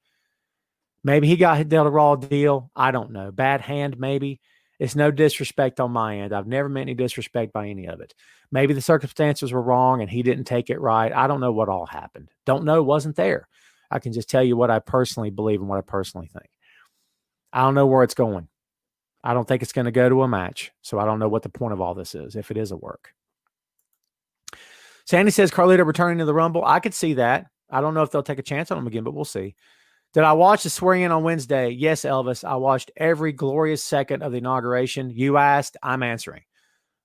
Maybe he got dealt a raw deal. I don't know. Bad hand, maybe. It's no disrespect on my end. I've never meant any disrespect by any of it. Maybe the circumstances were wrong and he didn't take it right. I don't know what all happened. Don't know. Wasn't there. I can just tell you what I personally believe and what I personally think. I don't know where it's going. I don't think it's going to go to a match. So I don't know what the point of all this is, if it is a work. Sandy says Carlito returning to the Rumble. I could see that. I don't know if they'll take a chance on him again, but we'll see. Did I watch the swearing in on Wednesday? Yes, Elvis. I watched every glorious second of the inauguration. You asked, I'm answering.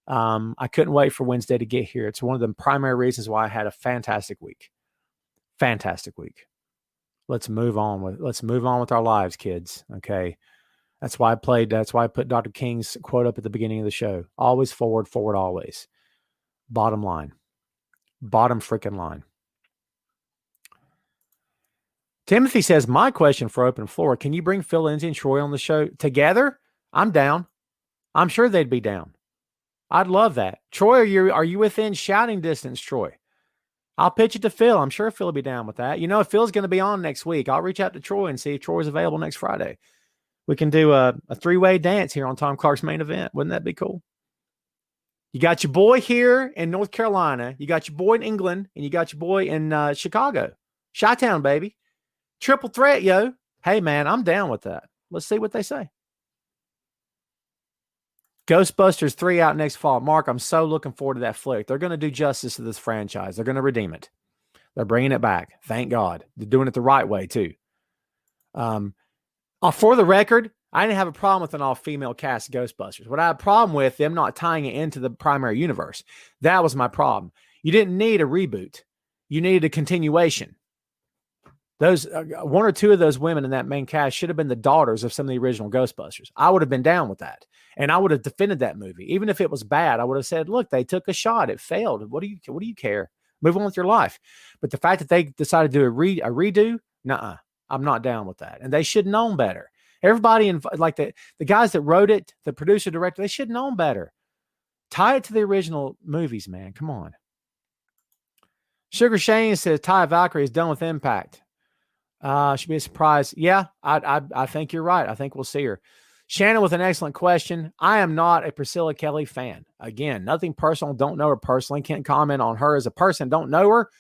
I couldn't wait for Wednesday to get here. It's one of the primary reasons why I had a fantastic week. Fantastic week. Let's move on with our lives, kids. Okay. That's why I put Dr. King's quote up at the beginning of the show. Always forward, forward always. Bottom line. Bottom freaking line. Timothy says, my question for open floor, can you bring Phil Lindsay and Troy on the show together? I'm down. I'm sure they'd be down. I'd love that. Troy, are you within shouting distance, Troy? I'll pitch it to Phil. I'm sure Phil will be down with that. You know, if Phil's going to be on next week, I'll reach out to Troy and see if Troy's available next Friday. We can do a three-way dance here on Tom Clark's Main Event. Wouldn't that be cool? You got your boy here in North Carolina. You got your boy in England, and you got your boy in Chicago. Chi-Town, baby. Triple threat, yo. Hey, man, I'm down with that. Let's see what they say. Ghostbusters 3 out next fall. Mark, I'm so looking forward to that flick. They're going to do justice to this franchise. They're going to redeem it. They're bringing it back. Thank God. They're doing it the right way, too. For the record, I didn't have a problem with an all-female cast of Ghostbusters. What I had a problem with, them not tying it into the primary universe. That was my problem. You didn't need a reboot. You needed a continuation. Those one or two of those women in that main cast should have been the daughters of some of the original Ghostbusters. I would have been down with that. And I would have defended that movie. Even if it was bad, I would have said, look, they took a shot. It failed. What do you care? Move on with your life. But the fact that they decided to do a redo, nuh-uh. I'm not down with that. And they should have known better. Everybody, like the guys that wrote it, the producer, director, they should have known better. Tie it to the original movies, man. Come on. Sugar Shane says Ty Valkyrie is done with Impact. Should be a surprise. Yeah, I think you're right. I think we'll see her. Shannon with an excellent question. I am not a Priscilla Kelly fan. Again, nothing personal. Don't know her personally. Can't comment on her as a person. Don't know her.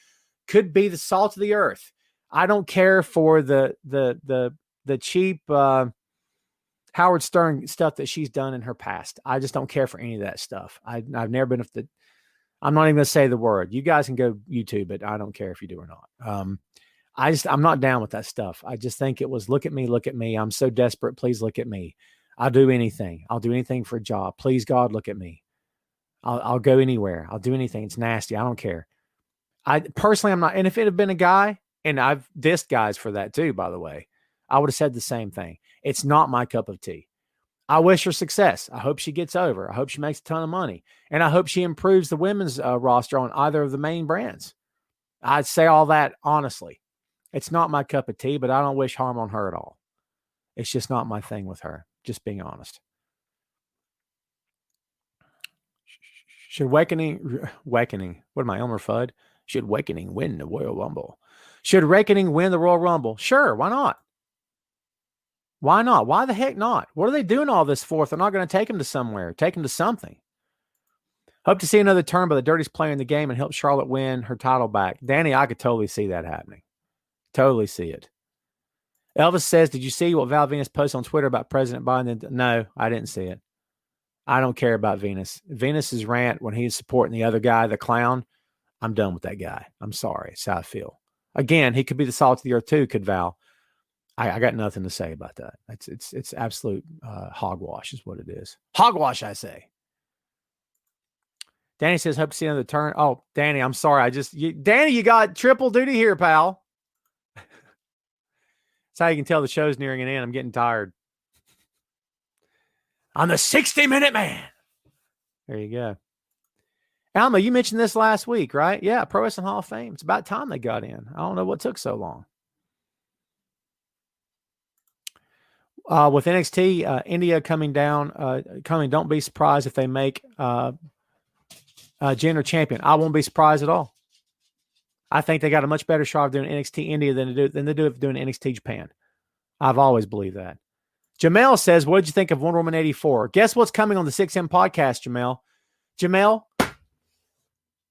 Could be the salt of the earth. I don't care for the cheap Howard Stern stuff that she's done in her past. I just don't care for any of that stuff. I've never been I'm not even going to say the word. You guys can go YouTube it. I don't care if you do or not. I'm not down with that stuff. I just think it was look at me. I'm so desperate. Please look at me. I'll do anything. I'll do anything for a job. Please, God, look at me. I'll go anywhere. I'll do anything. It's nasty. I don't care. I personally, I'm not. And if it had been a guy, and I've dissed guys for that too, by the way, I would have said the same thing. It's not my cup of tea. I wish her success. I hope she gets over. I hope she makes a ton of money. And I hope she improves the women's roster on either of the main brands. I'd say all that honestly. It's not my cup of tea, but I don't wish harm on her at all. It's just not my thing with her, just being honest. Should Awakening, what am I, Elmer Fudd? Should Awakening win the Royal Rumble? Should Awakening win the Royal Rumble? Sure, why not? Why not? Why the heck not? What are they doing all this for if they're not going to take him to somewhere, take him to something? Hope to see another turn by the dirtiest player in the game and help Charlotte win her title back. Danny, I could totally see that happening. Totally see it. Elvis says, did you see what Val Venus posted on Twitter about President Biden? No, I didn't see it. I don't care about Venus. Venus's rant when he's supporting the other guy, the clown, I'm done with that guy. I'm sorry. It's how I feel. Again, he could be the salt of the earth too, could Val. I got nothing to say about that. It's absolute hogwash is what it is. Hogwash, I say. Danny says, hope to see another turn. Oh, Danny, I'm sorry. Danny, you got triple duty here, pal. That's how you can tell the show's nearing an end. I'm getting tired. I'm the 60-minute man. There you go. Alma, you mentioned this last week, right? Yeah, Pro Wrestling Hall of Fame. It's about time they got in. I don't know what took so long. With NXT, India coming down, don't be surprised if they make Jinder champion. I won't be surprised at all. I think they got a much better shot of doing NXT India than they do of doing NXT Japan. I've always believed that. Jamel says, what did you think of Wonder Woman 84? Guess what's coming on the 6M podcast, Jamel? Jamel,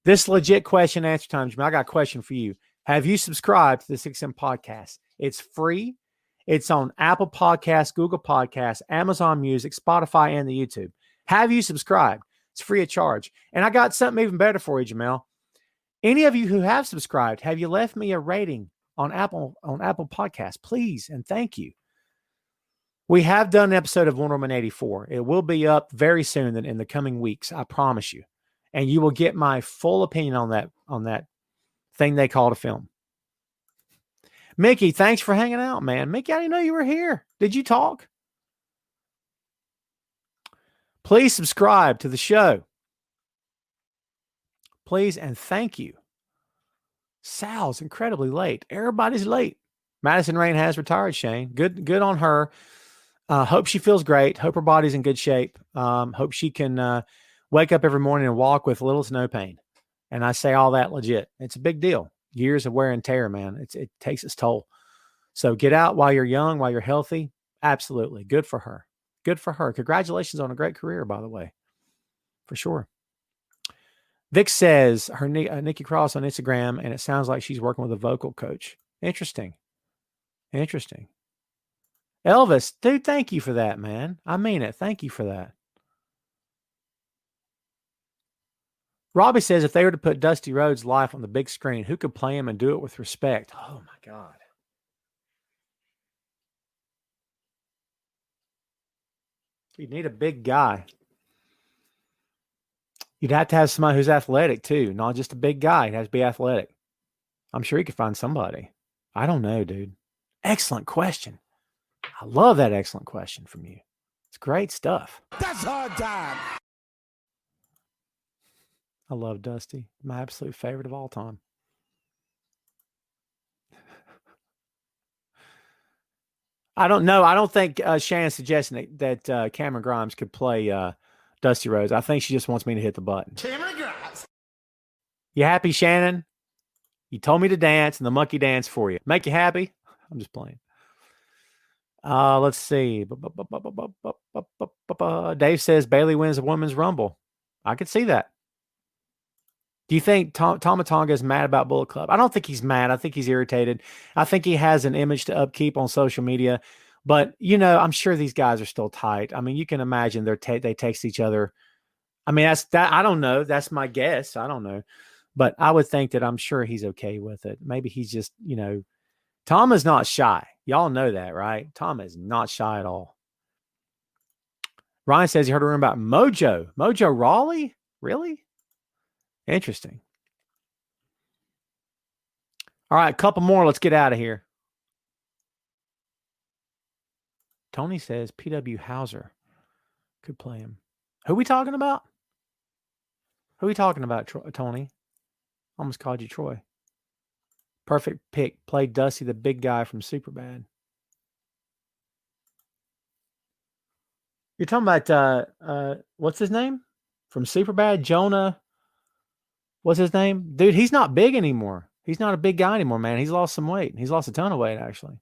this legit question answer time. Jamel, I got a question for you. Have you subscribed to the 6M podcast? It's free. It's on Apple Podcasts, Google Podcasts, Amazon Music, Spotify, and the YouTube. Have you subscribed? It's free of charge. And I got something even better for you, Jamel. Any of you who have subscribed, have you left me a rating on Apple Podcasts? Please and thank you. We have done an episode of Wonder Woman 84. It will be up very soon in the coming weeks, I promise you. And you will get my full opinion on that thing they called a film. Mickey, thanks for hanging out, man. Mickey, I didn't know you were here. Did you talk? Please subscribe to the show. Please and thank you. Sal's incredibly late. Everybody's late. Madison Rain has retired, Shane. Good on her. Hope she feels great. Hope her body's in good shape. Hope she can wake up every morning and walk with little to no pain. And I say all that legit. It's a big deal. Years of wear and tear, man. It takes its toll. So get out while you're young, while you're healthy. Absolutely. Good for her. Good for her. Congratulations on a great career, by the way. For sure. Vic says her Nikki Cross on Instagram, and it sounds like she's working with a vocal coach. Interesting. Elvis, dude, thank you for that, man. I mean it. Thank you for that. Robbie says if they were to put Dusty Rhodes' life on the big screen, who could play him and do it with respect? Oh, my God. You'd need a big guy. You'd have to have somebody who's athletic, too. Not just a big guy. He'd have to be athletic. I'm sure he could find somebody. I don't know, dude. Excellent question. I love that excellent question from you. It's great stuff. That's hard time. I love Dusty. My absolute favorite of all time. I don't know. I don't think Shannon's suggesting that Cameron Grimes could play Dusty Rhodes. I think she just wants me to hit the button. Cameron Grimes. You happy, Shannon? You told me to dance, and the monkey danced for you. Make you happy? I'm just playing. Let's see. Dave says Bailey wins the Women's Rumble. I could see that. Do you think Tama Tonga is mad about Bullet Club? I don't think he's mad. I think he's irritated. I think he has an image to upkeep on social media. But, you know, I'm sure these guys are still tight. I mean, you can imagine they text each other. I mean, that's that. I don't know. That's my guess. I don't know. But I would think that I'm sure he's okay with it. Maybe he's just, you know, Tom is not shy. Y'all know that, right? Tom is not shy at all. Ryan says he heard a rumor about Mojo. Mojo Rawley? Really? Interesting. All right, a couple more. Let's get out of here. Tony says P.W. Hauser could play him. Who are we talking about? Who are we talking about, Tony? Almost called you Troy. Perfect pick. Played Dusty, the big guy from Superbad. You're talking about, what's his name? From Superbad? Jonah. What's his name? Dude, he's not big anymore. He's not a big guy anymore, man. He's lost some weight. He's lost a ton of weight, actually.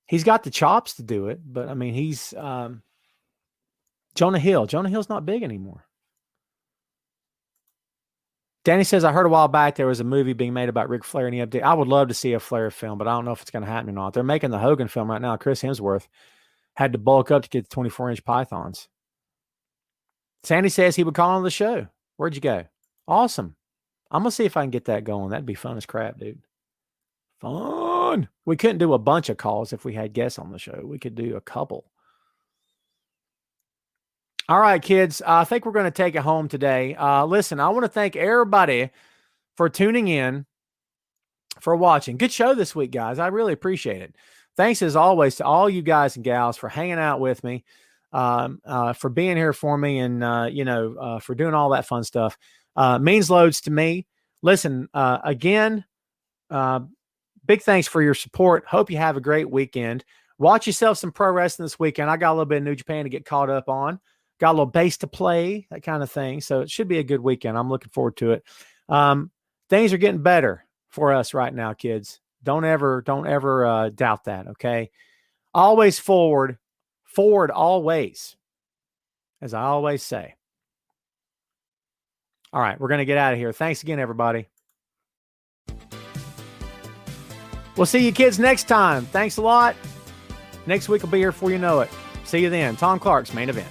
He's got the chops to do it, but I mean, he's Jonah Hill. Jonah Hill's not big anymore. Danny says, I heard a while back there was a movie being made about Ric Flair, and he updated. I would love to see a Flair film, but I don't know if it's going to happen or not. They're making the Hogan film right now. Chris Hemsworth had to bulk up to get the 24-inch pythons. Sandy says he would call on the show. Where'd you go? Awesome. I'm going to see if I can get that going. That'd be fun as crap, dude. Fun. We couldn't do a bunch of calls if we had guests on the show. We could do a couple. All right, kids. I think we're going to take it home today. Listen, I want to thank everybody for tuning in, for watching. Good show this week, guys. I really appreciate it. Thanks, as always, to all you guys and gals for hanging out with me, for being here for me, and, for doing all that fun stuff. Means loads to me. Listen, again, big thanks for your support. Hope you have a great weekend. Watch yourself some pro wrestling this weekend. I got a little bit of New Japan to get caught up on. Got a little base to play, that kind of thing. So it should be a good weekend. I'm looking forward to it. Things are getting better for us right now, kids. Don't ever doubt that. Okay. Always forward always, as I always say. All right, we're going to get out of here. Thanks again, everybody. We'll see you kids next time. Thanks a lot. Next week will be here before you know it. See you then. Tom Clark's Main Event.